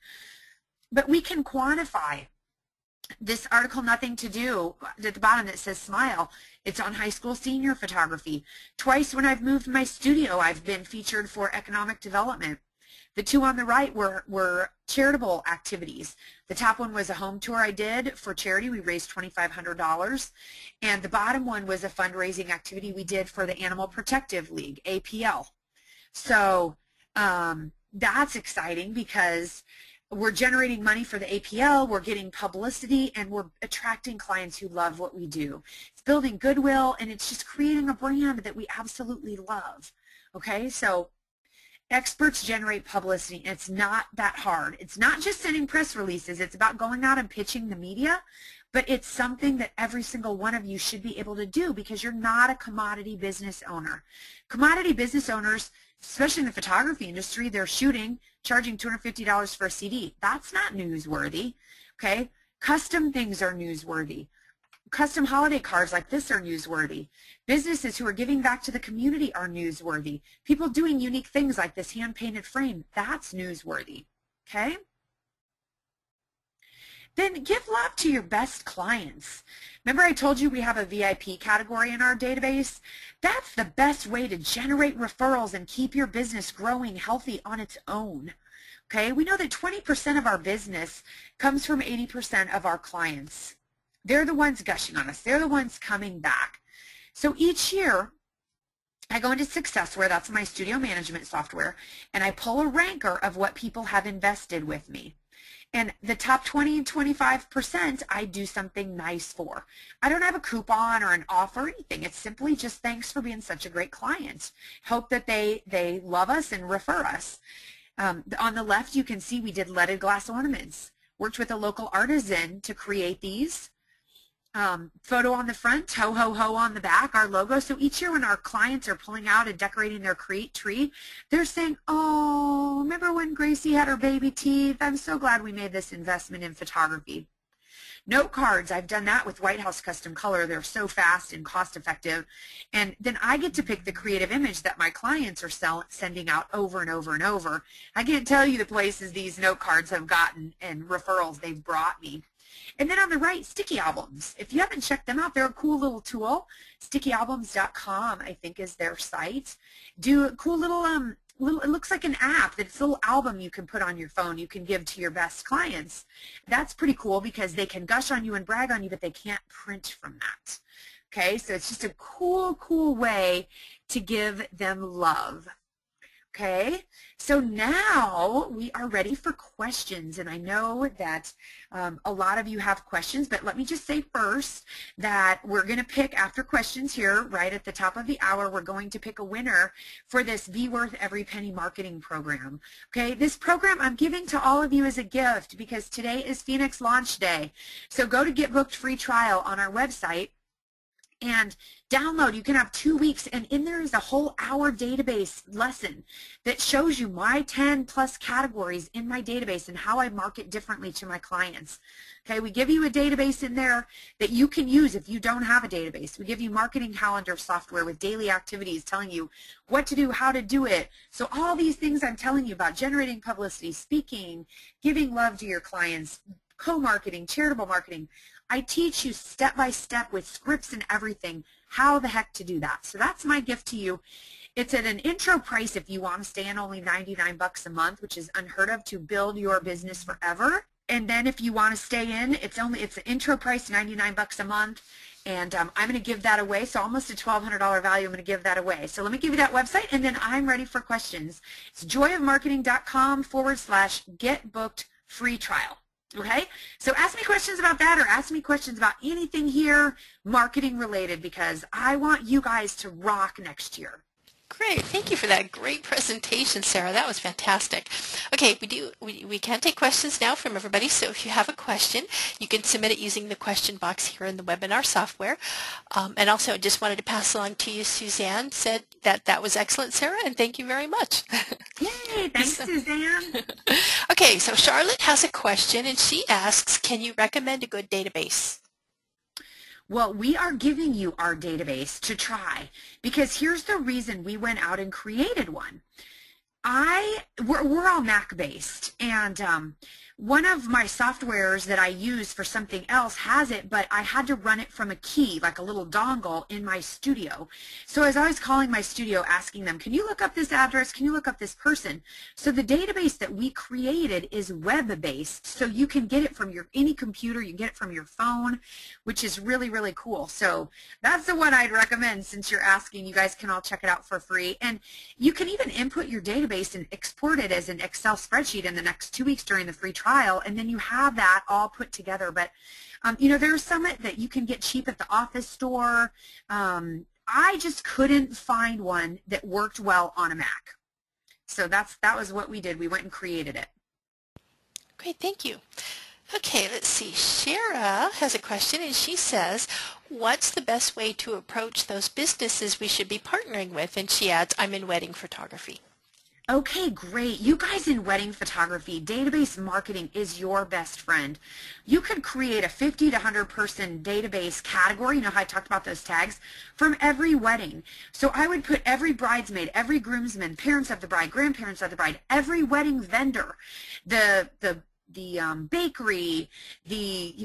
But we can quantify. This article, Nothing to Do, at the bottom that says smile, it's on high school senior photography. Twice when I've moved my studio, I've been featured for economic development. The two on the right were charitable activities. The top one was a home tour I did for charity. We raised $2,500. And the bottom one was a fundraising activity we did for the Animal Protective League, APL. So that's exciting because we're generating money for the APL, we're getting publicity, and we're attracting clients who love what we do. It's building goodwill, and it's just creating a brand that we absolutely love. Okay, so experts generate publicity, and it's not that hard. It's not just sending press releases. It's about going out and pitching the media, but it's something that every single one of you should be able to do because you're not a commodity business owner. Commodity business owners, especially in the photography industry, they're shooting, charging $250 for a CD. That's not newsworthy, okay? Custom things are newsworthy. Custom holiday cards like this are newsworthy. Businesses who are giving back to the community are newsworthy. People doing unique things like this hand-painted frame, that's newsworthy, okay? Then give love to your best clients. Remember I told you we have a VIP category in our database? That's the best way to generate referrals and keep your business growing healthy on its own. Okay, we know that 20% of our business comes from 80% of our clients. They're the ones gushing on us. They're the ones coming back. So each year, I go into Successware, that's my studio management software, and I pull a ranker of what people have invested with me. And the top 20 and 25% I do something nice for. I don't have a coupon or an offer or anything. It's simply just thanks for being such a great client. Hope that they love us and refer us. On the left, you can see we did leaded glass ornaments. Worked with a local artisan to create these. Photo on the front, ho ho ho on the back, our logo. So each year when our clients are pulling out and decorating their tree, they're saying, oh, remember when Gracie had her baby teeth? I'm so glad we made this investment in photography. Note cards, I've done that with White House Custom Color. They're so fast and cost effective. And then I get to pick the creative image that my clients are sending out over and over and over. I can't tell you the places these note cards have gotten and referrals they've brought me. And then on the right, sticky albums. If you haven't checked them out, they're a cool little tool. Stickyalbums.com, I think, is their site. Do a cool little, it looks like an app. It's a little album you can put on your phone you can give to your best clients. That's pretty cool because they can gush on you and brag on you, but they can't print from that. Okay, so it's just a cool, cool way to give them love. Okay, so now we are ready for questions, and I know that a lot of you have questions, but let me just say first that we're going to pick, after questions here, right at the top of the hour, we're going to pick a winner for this Be Worth Every Penny marketing program. Okay, this program I'm giving to all of you as a gift because today is Phoenix launch day. So go to Get Booked Free Trial on our website and download. You can have 2 weeks, and in there is a whole hour database lesson that shows you my 10 plus categories in my database and how I market differently to my clients. Okay, we give you a database in there that you can use if you don't have a database. We give you marketing calendar software with daily activities telling you what to do, how to do it. So all these things I'm telling you about, generating publicity, speaking, giving love to your clients, co-marketing, charitable marketing, I teach you step by step with scripts and everything how the heck to do that. So that's my gift to you. It's at an intro price if you want to stay in, only 99 bucks a month, which is unheard of to build your business forever. And then if you want to stay in, it's an intro price, 99 bucks a month. And I'm going to give that away. So almost a $1,200 value, I'm going to give that away. So let me give you that website, and then I'm ready for questions. It's joyofmarketing.com/get-booked-free-trial. Okay, so ask me questions about that, or ask me questions about anything here marketing related, because I want you guys to rock next year. Great. Thank you for that great presentation, Sarah. That was fantastic. Okay, we can take questions now from everybody. So if you have a question, you can submit it using the question box here in the webinar software. And also, I just wanted to pass along to you, Suzanne said that was excellent, Sarah, and thank you very much. Yay, thanks, Suzanne. Okay, so Charlotte has a question, and she asks, can you recommend a good database? Well, we are giving you our database to try, because here's the reason we went out and created one. We're all Mac based, and one of my softwares that I use for something else has it, but I had to run it from a key, like a little dongle in my studio. So as I was calling my studio, asking them, can you look up this address? Can you look up this person? So the database that we created is web-based, so you can get it from any computer, you can get it from your phone, which is really, really cool. So that's the one I'd recommend since you're asking. You guys can all check it out for free. And you can even input your database and export it as an Excel spreadsheet in the next 2 weeks during the free trial, and then you have that all put together. But you know, there's some that you can get cheap at the office store. I just couldn't find one that worked well on a Mac. So that was what we did. We went and created it. Great, thank you. Okay, let's see. Shara has a question, and she says, what's the best way to approach those businesses we should be partnering with? And she adds, I'm in wedding photography. Okay, great. You guys in wedding photography, database marketing is your best friend. You could create a 50 to 100 person database category, you know how I talked about those tags, from every wedding. So I would put every bridesmaid, every groomsman, parents of the bride, grandparents of the bride, every wedding vendor, the bakery, the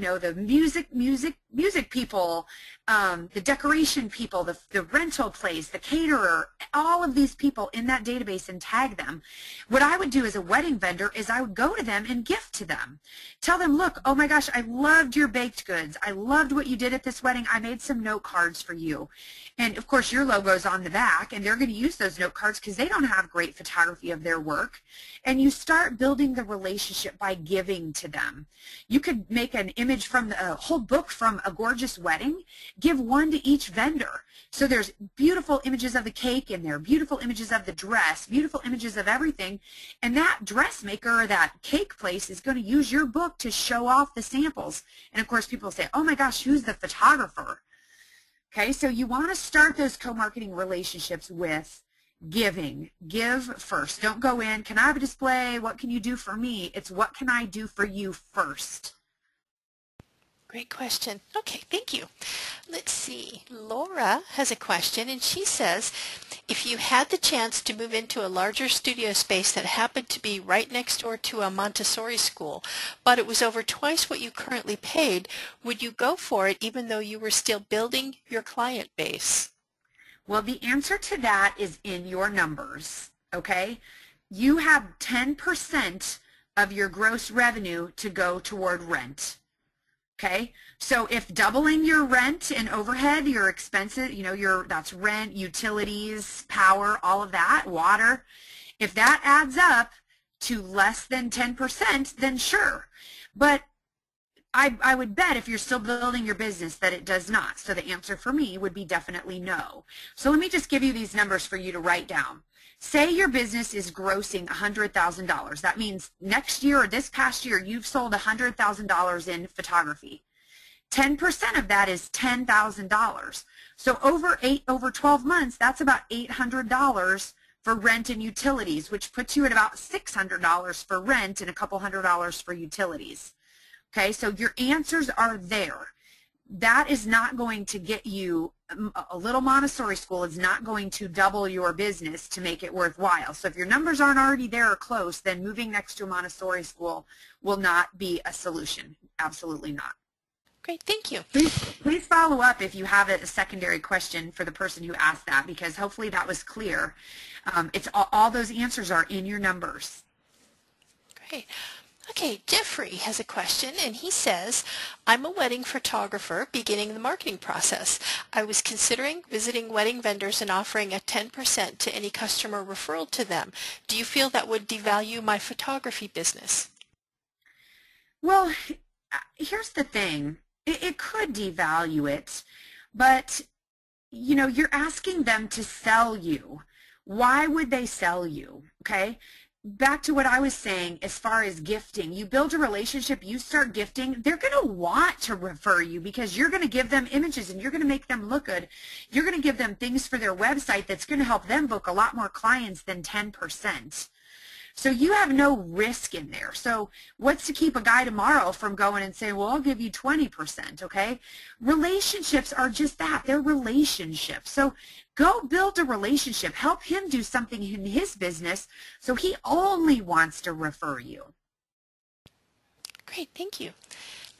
music people, the decoration people, the rental place, the caterer, all of these people in that database and tag them. What I would do as a wedding vendor is I would go to them and gift to them. Tell them, look, oh my gosh, I loved your baked goods. I loved what you did at this wedding. I made some note cards for you. And of course your logo's on the back, and they're going to use those note cards because they don't have great photography of their work. And you start building the relationship by giving to them. You could make an image from a whole book from a gorgeous wedding, give one to each vendor. So there's beautiful images of the cake in there, beautiful images of the dress, beautiful images of everything. And that dressmaker or that cake place is going to use your book to show off the samples. And of course people say, oh my gosh, who's the photographer? Okay, so you want to start those co-marketing relationships with giving. Give first. Don't go in, can I have a display? What can you do for me? It's what can I do for you first. Great question. Okay, thank you. Let's see. Laura has a question, and she says, if you had the chance to move into a larger studio space that happened to be right next door to a Montessori school, but it was over twice what you currently paid, would you go for it even though you were still building your client base? Well, the answer to that is in your numbers, okay? You have 10% of your gross revenue to go toward rent. Okay, so if doubling your rent and overhead, your expenses, that's rent, utilities, power, all of that, water, if that adds up to less than 10%, then sure. But I would bet if you're still building your business that it does not. So the answer for me would be definitely no. So let me just give you these numbers for you to write down. Say your business is grossing $100,000. That means next year or this past year, you've sold $100,000 in photography. 10% of that is $10,000. So over 12 months, that's about $800 for rent and utilities, which puts you at about $600 for rent and a couple $100 for utilities. Okay, so your answers are there. That is not going to get you, a little Montessori school is not going to double your business to make it worthwhile. So if your numbers aren't already there or close, then moving next to a Montessori school will not be a solution. Absolutely not. Great, thank you. Please follow up if you have a secondary question for the person who asked that, because hopefully that was clear. It's all those answers are in your numbers. Great. Okay, Jeffrey has a question, and he says, I'm a wedding photographer beginning the marketing process. I was considering visiting wedding vendors and offering a 10% to any customer referral to them. Do you feel that would devalue my photography business? Well, here's the thing. It could devalue it, but you're asking them to sell you. Why would they sell you? Okay? Back to what I was saying as far as gifting. You build a relationship, you start gifting, they're going to want to refer you because you're going to give them images and you're going to make them look good. You're going to give them things for their website that's going to help them book a lot more clients than 10%. So you have no risk in there. So what's to keep a guy tomorrow from going and saying, well, I'll give you 20%, okay? Relationships are just that. They're relationships. So go build a relationship. Help him do something in his business so he only wants to refer you. Great, thank you.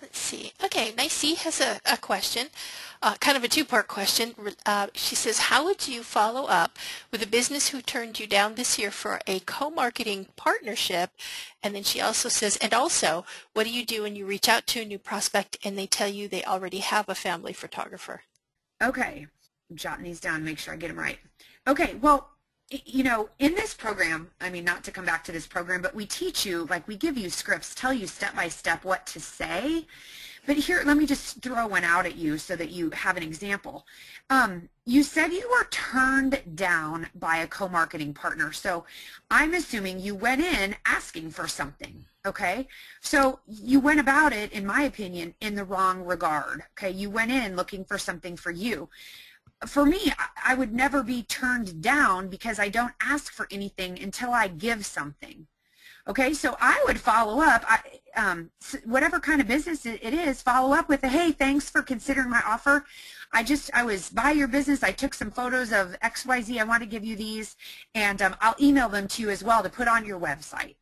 Let's see. Okay, Nicey has a question, kind of a two-part question. She says, how would you follow up with a business who turned you down this year for a co-marketing partnership? And then she also says, and also, what do you do when you reach out to a new prospect and they tell you they already have a family photographer? Okay, I'm jotting these down to make sure I get them right. Okay, well, in this program, I mean, not to come back to this program, but we teach you, like we give you scripts, tell you step by step what to say. But here, let me just throw one out at you so that you have an example. You said you were turned down by a co-marketing partner. So I'm assuming you went in asking for something, okay? So you went about it, in my opinion, in the wrong regard, okay? You went in looking for something for you. For me, I would never be turned down because I don't ask for anything until I give something. Okay, so I would follow up, whatever kind of business it is, follow up with a, hey, thanks for considering my offer. I was by your business. I took some photos of XYZ. I want to give you these, and I'll email them to you as well to put on your website.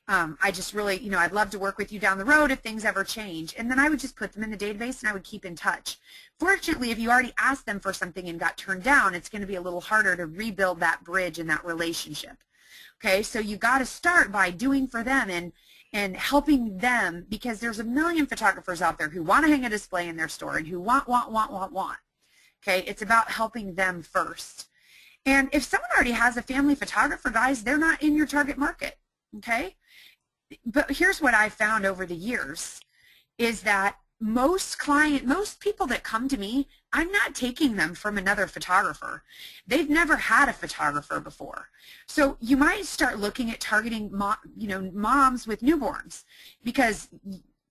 I just really, I'd love to work with you down the road if things ever change. And then I would just put them in the database and I would keep in touch. Fortunately, if you already asked them for something and got turned down, it's going to be a little harder to rebuild that bridge and that relationship. Okay, so you got to start by doing for them and helping them, because there's a million photographers out there who want to hang a display in their store and who want. Okay, it's about helping them first. And if someone already has a family photographer, guys, they're not in your target market. Okay, but here's what I found over the years is that most people that come to me, I'm not taking them from another photographer. They've never had a photographer before. So you might start looking at targeting moms with newborns, because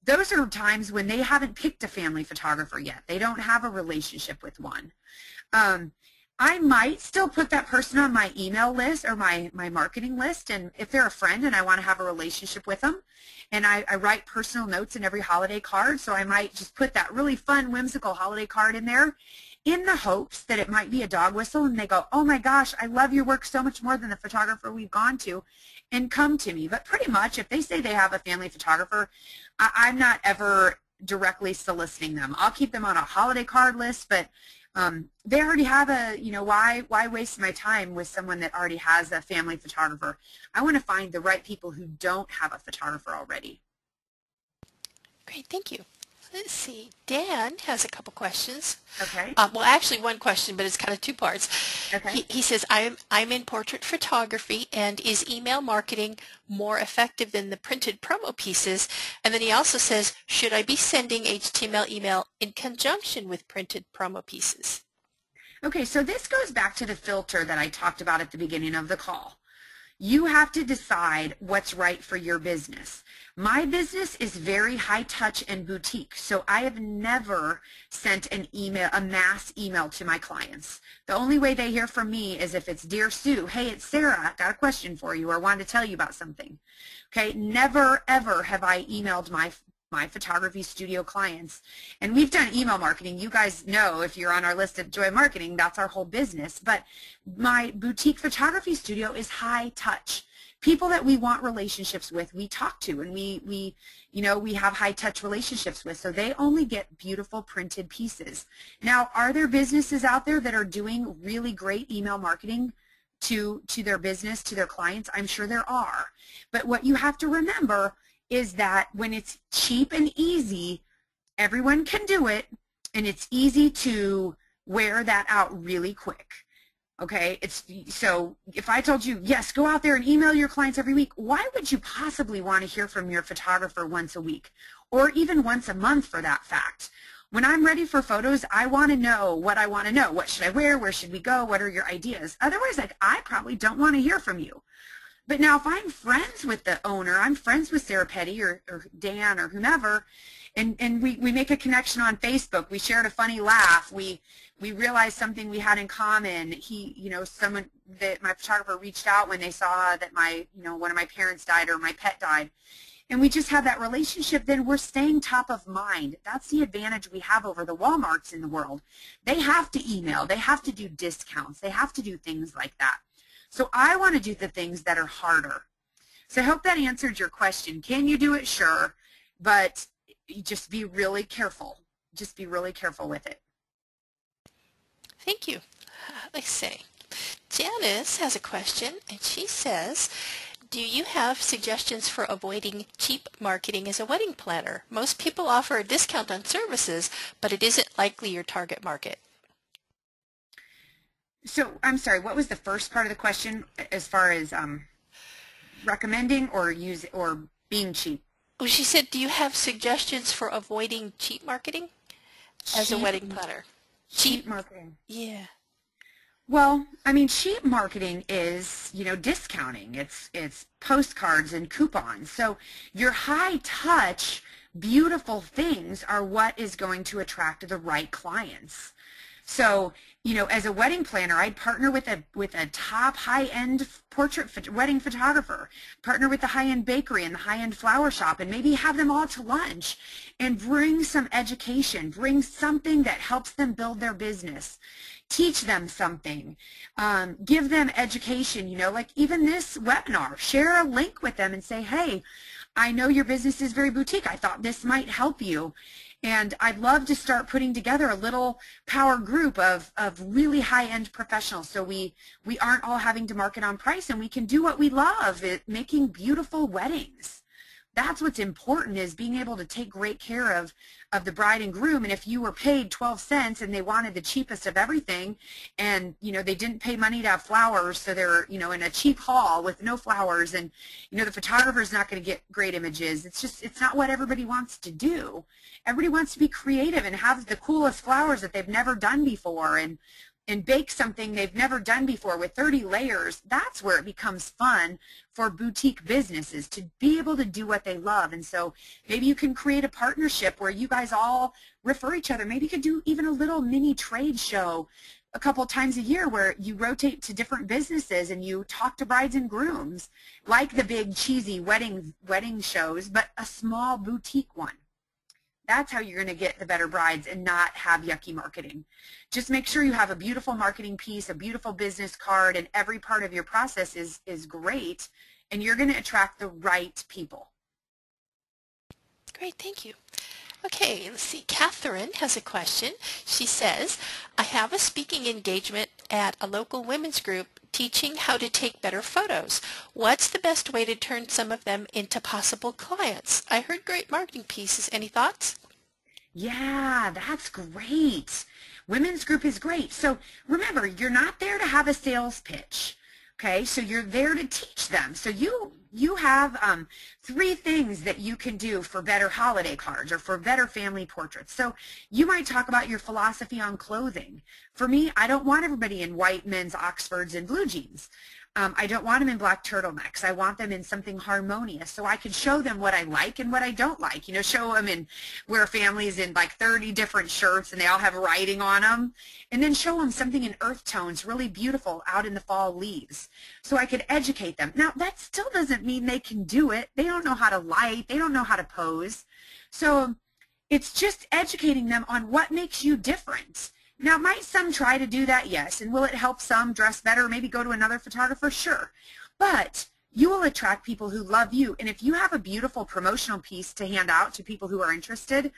those are times when they haven't picked a family photographer yet. They don't have a relationship with one. I might still put that person on my email list or my marketing list, and if they're a friend and I want to have a relationship with them, and I write personal notes in every holiday card, so I might just put that really fun, whimsical holiday card in there in the hopes that it might be a dog whistle and they go, oh my gosh, I love your work so much more than the photographer we've gone to, and come to me. But pretty much if they say they have a family photographer, I'm not ever directly soliciting them. I'll keep them on a holiday card list, but they already have a, why waste my time with someone that already has a family photographer? I want to find the right people who don't have a photographer already. Great, thank you. Let's see. Dan has a couple questions. Okay. Well, actually one question, but it's kind of two parts. Okay. He says, I'm in portrait photography, and is email marketing more effective than the printed promo pieces? And then he also says, should I be sending HTML email in conjunction with printed promo pieces? Okay, so this goes back to the filter that I talked about at the beginning of the call. You have to decide what's right for your business. My business is very high touch and boutique, so I have never sent an email, a mass email to my clients. The only way they hear from me is if it's, Dear Sue, hey, it's Sarah, got a question for you or wanted to tell you about something. Okay, never ever have I emailed my photography studio clients. And we've done email marketing. You guys know, if you're on our list at Joy Marketing, that's our whole business. But my boutique photography studio is high touch. People that we want relationships with, we talk to, and we have high touch relationships with. So they only get beautiful printed pieces. Now, are there businesses out there that are doing really great email marketing to their business, to their clients? I'm sure there are. But what you have to remember is that when it's cheap and easy, everyone can do it, and it's easy to wear that out really quick. Okay, so if I told you, yes, go out there and email your clients every week, why would you possibly want to hear from your photographer once a week, or even once a month for that fact? When I'm ready for photos, I want to know what I want to know. What should I wear? Where should we go? What are your ideas? Otherwise, I probably don't want to hear from you. But now if I'm friends with the owner, I'm friends with Sarah Petty or Dan or whomever, and we make a connection on Facebook, we shared a funny laugh, we realized something we had in common. Someone that my photographer reached out when they saw that one of my parents died or my pet died, and we just have that relationship, then we're staying top of mind. That's the advantage we have over the Walmarts in the world. They have to email, they have to do discounts, they have to do things like that. So I want to do the things that are harder. So I hope that answered your question. Can you do it? Sure. But just be really careful. Just be really careful with it. Thank you. Let's see. Janice has a question, and she says, do you have suggestions for avoiding cheap marketing as a wedding planner? Most people offer a discount on services, but it isn't likely your target market. So I'm sorry, what was the first part of the question as far as recommending or being cheap? Oh, she said, do you have suggestions for avoiding cheap marketing as a wedding planner? Cheap marketing. Yeah. Well, I mean, cheap marketing is, discounting. It's postcards and coupons. So your high touch, beautiful things are what is going to attract the right clients. So, as a wedding planner, I'd partner with a top high-end wedding photographer, partner with the high-end bakery and the high-end flower shop, and maybe have them all to lunch and bring some education, bring something that helps them build their business, teach them something, give them education, like even this webinar, share a link with them and say, hey, I know your business is very boutique. I thought this might help you. And I'd love to start putting together a little power group of really high-end professionals so we aren't all having to market on price and we can do what we love, making beautiful weddings. That's what's important, is being able to take great care of the bride and groom. And if you were paid 12 cents and they wanted the cheapest of everything, and they didn't pay money to have flowers, so they're in a cheap hall with no flowers, and the photographer's not going to get great images. It's not what everybody wants to do. Everybody wants to be creative and have the coolest flowers that they've never done before, and bake something they've never done before with 30 layers. That's where it becomes fun for boutique businesses, to be able to do what they love. And so maybe you can create a partnership where you guys all refer each other. Maybe you could do even a little mini trade show a couple times a year where you rotate to different businesses and you talk to brides and grooms, like the big cheesy wedding shows, but a small boutique one. That's how you're going to get the better brides and not have yucky marketing. Just make sure you have a beautiful marketing piece, a beautiful business card, and every part of your process is great, and you're going to attract the right people. Great, thank you. Okay, let's see. Catherine has a question. She says, I have a speaking engagement at a local women's group teaching how to take better photos. What's the best way to turn some of them into possible clients? I heard great marketing pieces. Any thoughts? Yeah, that's great. Women's group is great. So remember, you're not there to have a sales pitch. Okay, so you're there to teach them. So you have 3 things that you can do for better holiday cards or for better family portraits. So you might talk about your philosophy on clothing. For me, I don't want everybody in white men's Oxfords and blue jeans. I don't want them in black turtlenecks. I want them in something harmonious, so I can show them what I like and what I don't like. Show them in where families in like 30 different shirts and they all have writing on them, and then show them something in earth tones, really beautiful, out in the fall leaves, so I could educate them. Now, that still doesn't mean they can do it. They don't know how to light. They don't know how to pose. So it's just educating them on what makes you different. Now, might some try to do that? Yes. And will it help some dress better, maybe go to another photographer? Sure. But you will attract people who love you. And if you have a beautiful promotional piece to hand out to people who are interested,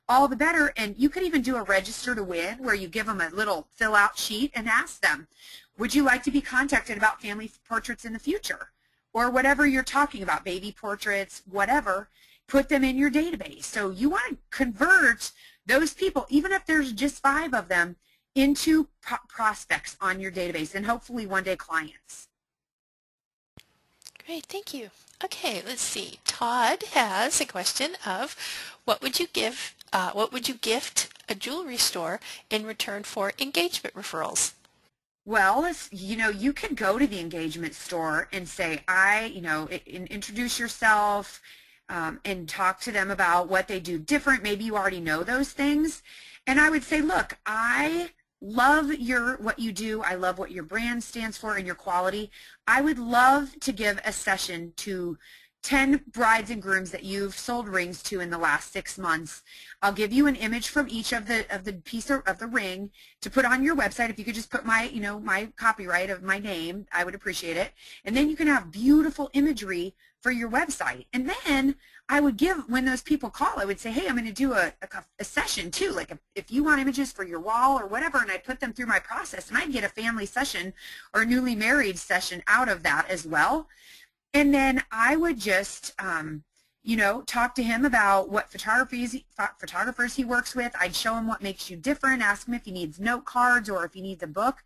all the better. And you could even do a register to win where you give them a little fill-out sheet and ask them, would you like to be contacted about family portraits in the future? Or whatever you're talking about, baby portraits, whatever, put them in your database. So you want to convert those people, even if there's just 5 of them, into prospects on your database, and hopefully one day clients. Great, thank you. Okay, let's see. Todd has a question of what would you gift a jewelry store in return for engagement referrals? Well, you could go to the engagement store and say, introduce yourself, and talk to them about what they do different. Maybe you already know those things. And I would say, look, I love what you do. I love what your brand stands for and your quality. I would love to give a session to 10 brides and grooms that you've sold rings to in the last 6 months. I'll give you an image from each of the piece of the ring to put on your website. If you could just put my, my copyright of my name, I would appreciate it. And then you can have beautiful imagery for your website. And then I would when those people call, I would say, hey, I'm going to do a session too. Like if you want images for your wall or whatever, and I put them through my process, and I'd get a family session or a newly married session out of that as well. And then I would just, talk to him about what photographers he works with. I'd show him what makes you different, ask him if he needs note cards or if he needs a book.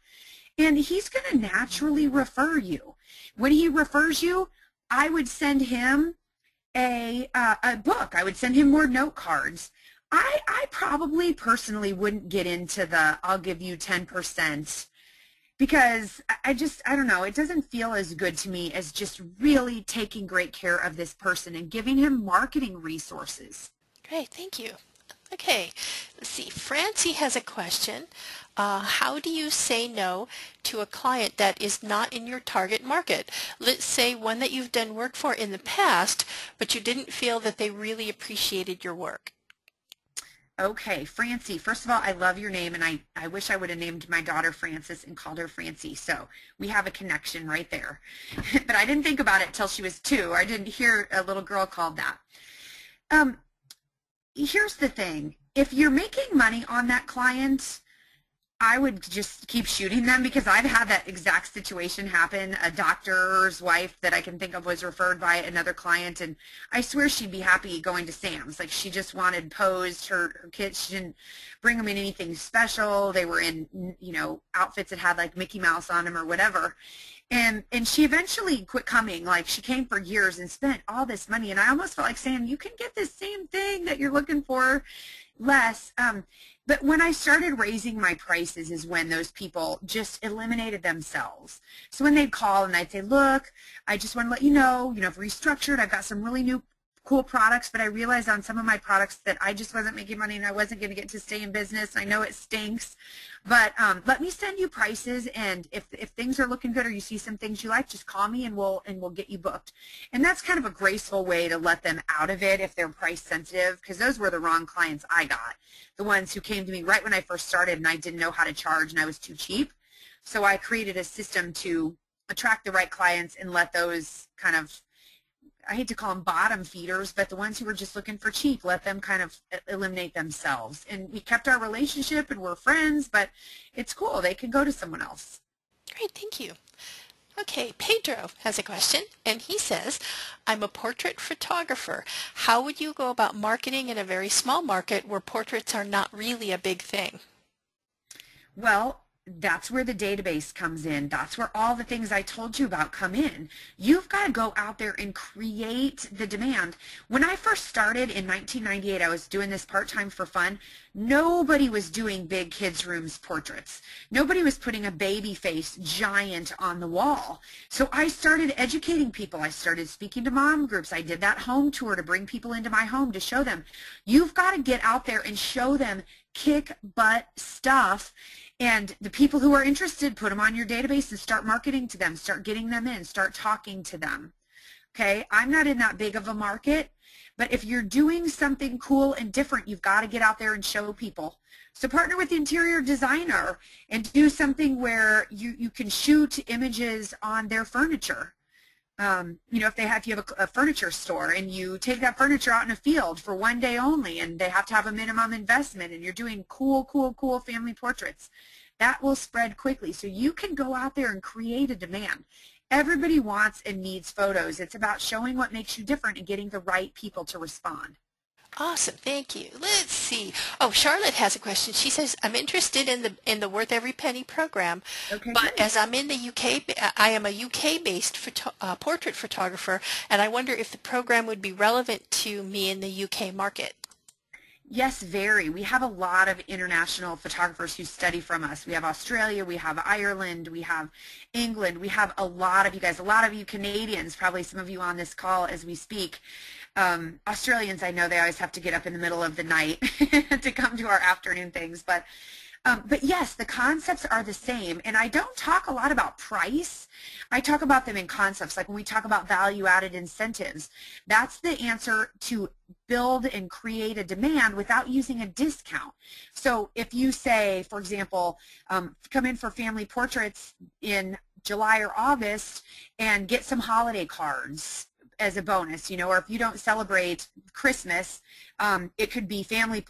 And he's going to naturally refer you. When he refers you, I would send him a book. I would send him more note cards. I probably personally wouldn't get into the I'll give you 10%. Because I don't know, it doesn't feel as good to me as just really taking great care of this person and giving him marketing resources. Great, thank you. Okay, let's see. Francie has a question. How do you say no to a client that is not in your target market? Let's say one that you've done work for in the past, but you didn't feel that they really appreciated your work. Okay, Francie, first of all, I love your name, and I wish I would have named my daughter Frances and called her Francie, so we have a connection right there. But I didn't think about it till she was 2. I didn't hear a little girl called that. Here's the thing. If you're making money on that client, I would just keep shooting them, because I've had that exact situation happen. A doctor's wife that I can think of was referred by another client, and I swear she'd be happy going to Sam's. Like, she just wanted posed. Her kids, she didn't bring them in anything special. They were in, outfits that had like Mickey Mouse on them or whatever. And she eventually quit coming. Like, she came for years and spent all this money, and I almost felt like saying, you can get this same thing that you're looking for less. But when I started raising my prices is when those people just eliminated themselves. So when they'd call and I'd say, look, I just want to let you know, I've restructured. I've got some really new cool products, but I realized on some of my products that I just wasn't making money and I wasn't going to get to stay in business. I know it stinks, but let me send you prices, and if things are looking good or you see some things you like, just call me and we'll get you booked. And that's kind of a graceful way to let them out of it if they're price sensitive, because those were the wrong clients I got. The ones who came to me right when I first started and I didn't know how to charge and I was too cheap. So I created a system to attract the right clients and let those kind of, I hate to call them bottom feeders, but the ones who were just looking for cheap, let them kind of eliminate themselves. And we kept our relationship and we're friends, but it's cool. They can go to someone else. Great, thank you. Okay, Pedro has a question, and he says, I'm a portrait photographer. How would you go about marketing in a very small market where portraits are not really a big thing? Well, that's where the database comes in. That's where all the things I told you about come in. You've got to go out there and create the demand. When I first started in 1998, I was doing this part-time for fun. Nobody was doing big kids' rooms portraits. Nobody was putting a baby face giant on the wall. So I started educating people. I started speaking to mom groups. I did that home tour to bring people into my home to show them. You've got to get out there and show them kick butt stuff. And the people who are interested, put them on your database and start marketing to them, start getting them in, start talking to them. Okay, I'm not in that big of a market, but if you're doing something cool and different, you've got to get out there and show people. So partner with the interior designer and do something where you can shoot images on their furniture. If you have a furniture store and you take that furniture out in a field for one day only, and they have to have a minimum investment, and you're doing cool family portraits, that will spread quickly. So you can go out there and create a demand. Everybody wants and needs photos. It's about showing what makes you different and getting the right people to respond. Awesome, thank you. Let's see. Oh, Charlotte has a question. She says, I'm interested in the Worth Every Penny program, Okay, but great. as I'm in the UK, I am a UK-based portrait photographer, and I wonder if the program would be relevant to me in the UK market. Yes, very. We have a lot of international photographers who study from us. We have Australia, we have Ireland, we have England, we have a lot of you guys, a lot of you Canadians, probably some of you on this call as we speak. Australians, I know they always have to get up in the middle of the night to come to our afternoon things, but yes, the concepts are the same, and I don't talk a lot about price. I talk about them in concepts, like when we talk about value-added incentives. That's the answer to build and create a demand without using a discount. So if you say, for example, come in for family portraits in July or August and get some holiday cards as a bonus, or if you don't celebrate Christmas, it could be family,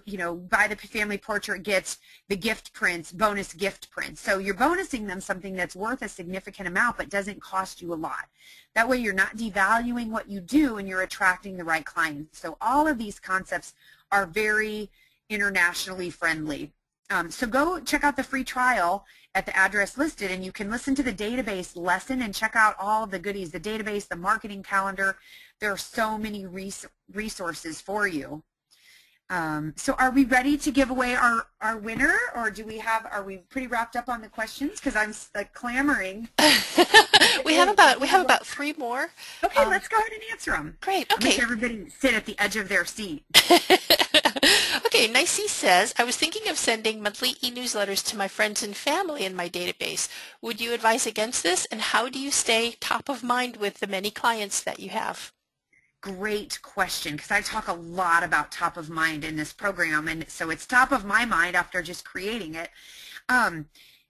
buy the family portrait, get the gift prints, bonus gift prints. So you're bonusing them something that's worth a significant amount but doesn't cost you a lot. That way you're not devaluing what you do and you're attracting the right clients. So all of these concepts are very internationally friendly. So go check out the free trial at the address listed, and you can listen to the database lesson and check out all the goodies, the database, the marketing calendar. There are so many resources for you. So are we ready to give away our winner, or are we pretty wrapped up on the questions? Because I'm clamoring. we have about 3 more. Okay, let's go ahead and answer them. Great. Okay. Make everybody sit at the edge of their seat. Okay, Okay, Nicey says, I was thinking of sending monthly e-newsletters to my friends and family in my database. Would you advise against this? And how do you stay top of mind with the many clients that you have? Great question, because I talk a lot about top of mind in this program, and so it's top of my mind after just creating it.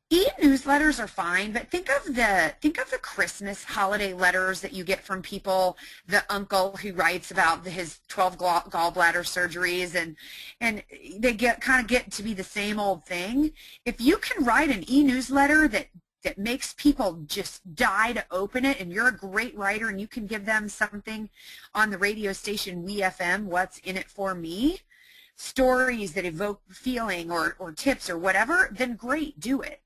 E-newsletters are fine, but think of the Christmas holiday letters that you get from people, the uncle who writes about his 12 gallbladder surgeries, and they kind of get to be the same old thing. If you can write an e-newsletter that makes people just die to open it, and you're a great writer and you can give them something on the radio station WeFM, What's in It For Me, stories that evoke feeling or tips or whatever, then great, do it.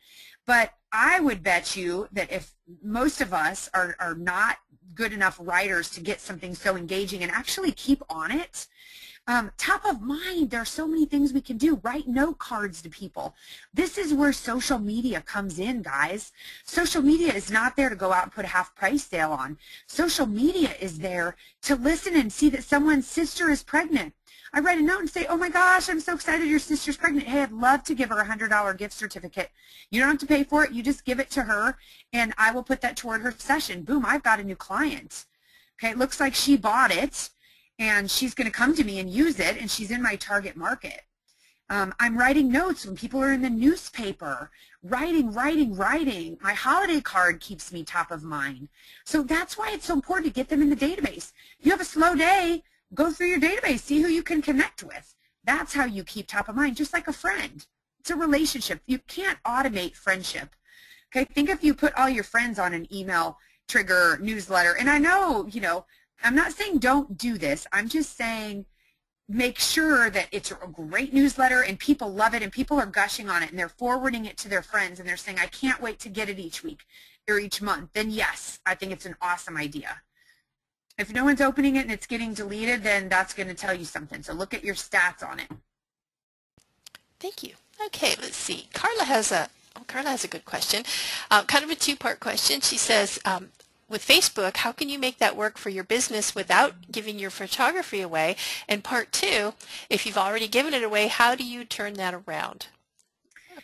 But I would bet you that if most of us are not good enough writers to get something so engaging and actually keep on it, top of mind, there are so many things we can do. Write note cards to people. This is where social media comes in, guys. Social media is not there to go out and put a half price sale on. Social media is there to listen and see that someone's sister is pregnant. I write a note and say, oh my gosh, I'm so excited your sister's pregnant. Hey, I'd love to give her a $100 gift certificate. You don't have to pay for it. You just give it to her, and I will put that toward her session. Boom, I've got a new client. Okay, it looks like she bought it, and she's going to come to me and use it, and she's in my target market. I'm writing notes when people are in the newspaper. Writing. My holiday card keeps me top of mind. So that's why it's so important to get them in the database. If you have a slow day, go through your database, see who you can connect with. That's how you keep top of mind, just like a friend. It's a relationship. You can't automate friendship. Okay, think if you put all your friends on an email trigger newsletter, and I know, I'm not saying don't do this. I'm just saying make sure that it's a great newsletter and people love it and people are gushing on it and they're forwarding it to their friends and they're saying, I can't wait to get it each week or each month. Then yes, I think it's an awesome idea. If no one's opening it and it's getting deleted, then that's going to tell you something. So look at your stats on it. Thank you. Okay, let's see. Carla has a good question, kind of a two-part question. She says, with Facebook, how can you make that work for your business without giving your photography away? And part two, if you've already given it away, how do you turn that around?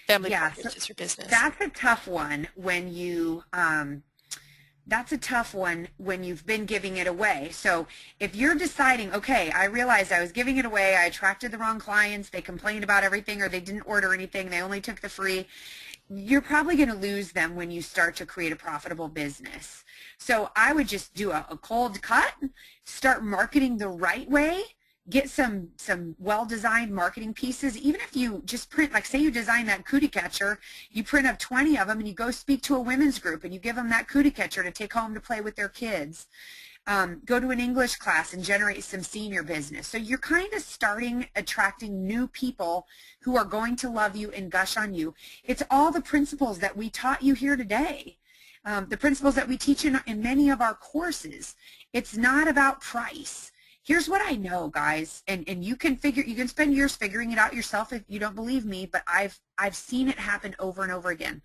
Family portraits is your business. That's a tough one when you you've been giving it away. So if you're deciding, okay, I realized I was giving it away, I attracted the wrong clients, they complained about everything, or they didn't order anything, they only took the free, you're probably going to lose them when you start to create a profitable business. So I would just do a cold cut, start marketing the right way, get some well-designed marketing pieces. Even if you just print, like say you design that cootie catcher, you print up 20 of them and you go speak to a women's group and you give them that cootie catcher to take home to play with their kids. Go to an English class and generate some senior business. So you're kind of starting attracting new people who are going to love you and gush on you. It's all the principles that we taught you here today. The principles that we teach in many of our courses. It's not about price. Here's what I know, guys, and you can spend years figuring it out yourself if you don't believe me, but I've seen it happen over and over again.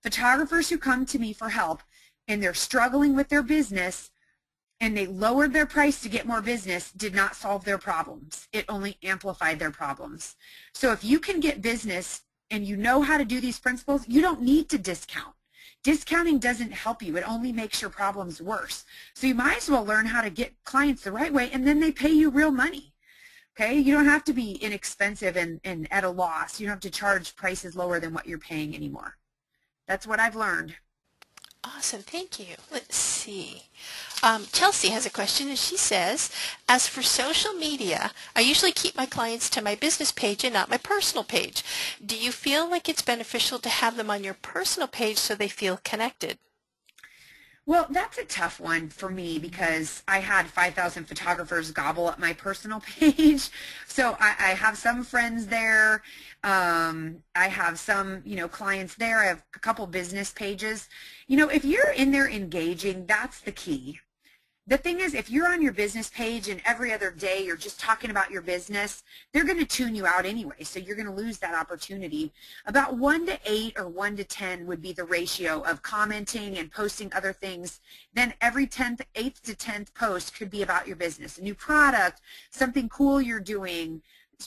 Photographers who come to me for help and they're struggling with their business and they lowered their price to get more business did not solve their problems. It only amplified their problems. So if you can get business and you know how to do these principles, you don't need to discount. Discounting doesn't help you. It only makes your problems worse. So you might as well learn how to get clients the right way, and then they pay you real money. Okay? You don't have to be inexpensive and at a loss. You don't have to charge prices lower than what you're paying anymore. That's what I've learned. Awesome. Thank you. Let's see. Chelsea has a question, and she says, as for social media, I usually keep my clients to my business page and not my personal page. Do you feel like it's beneficial to have them on your personal page so they feel connected? Well, that's a tough one for me because I had 5,000 photographers gobble up my personal page. So I have some friends there. I have some, clients there. I have a couple business pages. If you're in there engaging, that's the key. The thing is, if you're on your business page and every other day you're just talking about your business, they're going to tune you out anyway, so you're going to lose that opportunity. About 1 to 8 or 1 to 10 would be the ratio of commenting and posting other things. Then every 8th to 10th post could be about your business, a new product, something cool you're doing,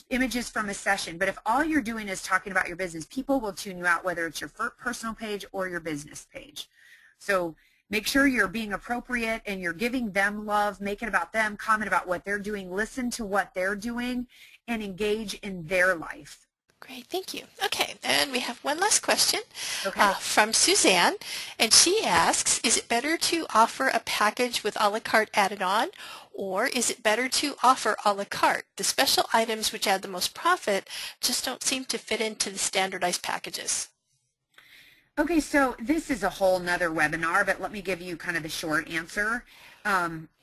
images from a session. But if all you're doing is talking about your business, people will tune you out, whether it's your personal page or your business page. So make sure you're being appropriate and you're giving them love, make it about them, comment about what they're doing, listen to what they're doing, and engage in their life. Great, thank you. Okay, and we have one last question Okay. from Suzanne, and she asks, is it better to offer a package with a la carte added on, or is it better to offer a la carte? The special items which add the most profit just don't seem to fit into the standardized packages. Okay, so this is a whole nother webinar, but let me give you kind of the short answer.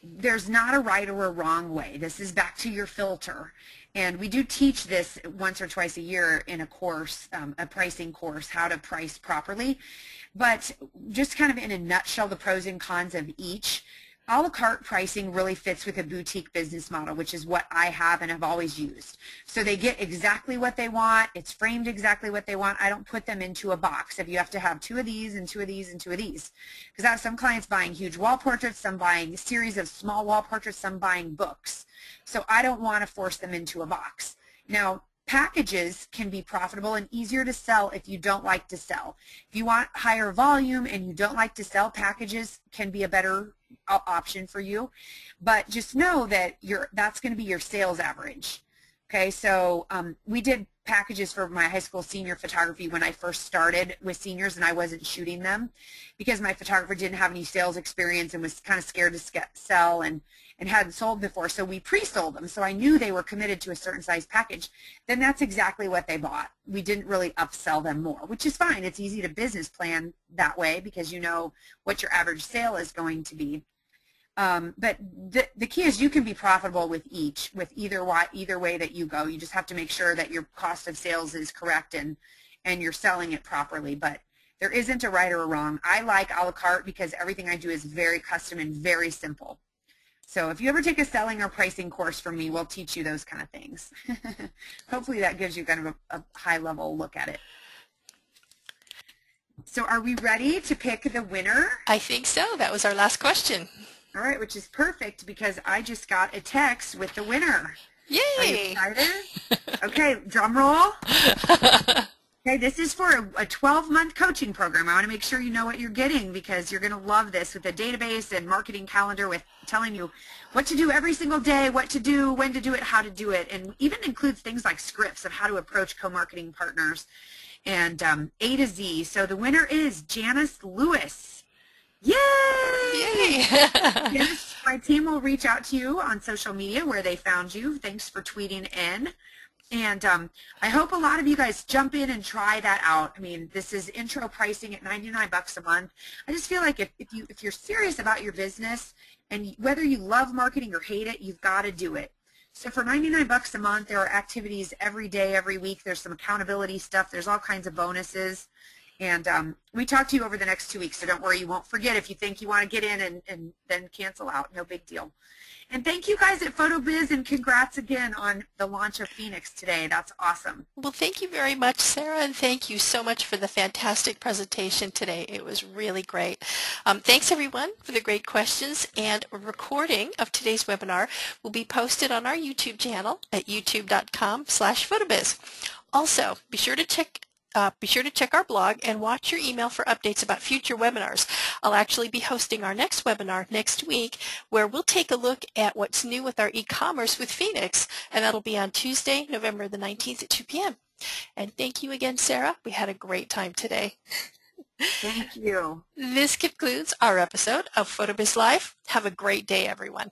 There's not a right or a wrong way. This is back to your filter. And we do teach this once or twice a year in a course, a pricing course, how to price properly. But just kind of in a nutshell, the pros and cons of each. A la carte pricing really fits with a boutique business model, which is what I have and have always used. So they get exactly what they want. It's framed exactly what they want. I don't put them into a box. If you have to have 2 of these and 2 of these and 2 of these. Because I have some clients buying huge wall portraits, some buying a series of small wall portraits, some buying books. So I don't want to force them into a box. Now, packages can be profitable and easier to sell if you don't like to sell. If you want higher volume and you don't like to sell, packages can be a better option for you. But just know that that's going to be your sales average. Okay, so we did packages for my high school senior photography when I first started with seniors, and I wasn't shooting them because my photographer didn't have any sales experience and was kind of scared to sell and hadn't sold before. So we pre-sold them, so I knew they were committed to a certain size package. Then that's exactly what they bought. We didn't really upsell them more, which is fine. It's easy to business plan that way because you know what your average sale is going to be. But the key is you can be profitable with either way that you go. You just have to make sure that your cost of sales is correct and you're selling it properly. But there isn't a right or a wrong. I like a la carte because everything I do is very custom and very simple. So if you ever take a selling or pricing course from me, we'll teach you those kind of things. Hopefully that gives you kind of a high-level look at it. So are we ready to pick the winner? I think so. That was our last question. All right, which is perfect because I just got a text with the winner. Yay! Are you excited? Okay, drum roll. Okay, this is for a 12-month coaching program. I want to make sure you know what you're getting because you're going to love this with a database and marketing calendar with telling you what to do every single day, what to do, when to do it, how to do it, and even includes things like scripts of how to approach co-marketing partners and A to Z. So the winner is Janice Lewis. Yay! Yay! Yes, my team will reach out to you on social media where they found you. Thanks for tweeting in. And I hope a lot of you guys jump in and try that out. I mean, this is intro pricing at $99 a month. I just feel like if you're serious about your business and whether you love marketing or hate it, you've got to do it. So for $99 a month, there are activities every day, every week. There's some accountability stuff. There's all kinds of bonuses. And we talk to you over the next 2 weeks, so don't worry, you won't forget if you think you want to get in and then cancel out. No big deal. And thank you guys at PhotoBiz, and congrats again on the launch of Phoenix today. That's awesome. Well, thank you very much, Sarah, and thank you so much for the fantastic presentation today. It was really great. Thanks, everyone, for the great questions, and a recording of today's webinar will be posted on our YouTube channel at youtube.com/photobiz. Also, be sure to check our blog and watch your email for updates about future webinars. I'll actually be hosting our next webinar next week where we'll take a look at what's new with our e-commerce with Phoenix, and that'll be on Tuesday, November the 19th at 2 p.m. And thank you again, Sarah. We had a great time today. Thank you. This concludes our episode of PhotoBiz Live. Have a great day, everyone.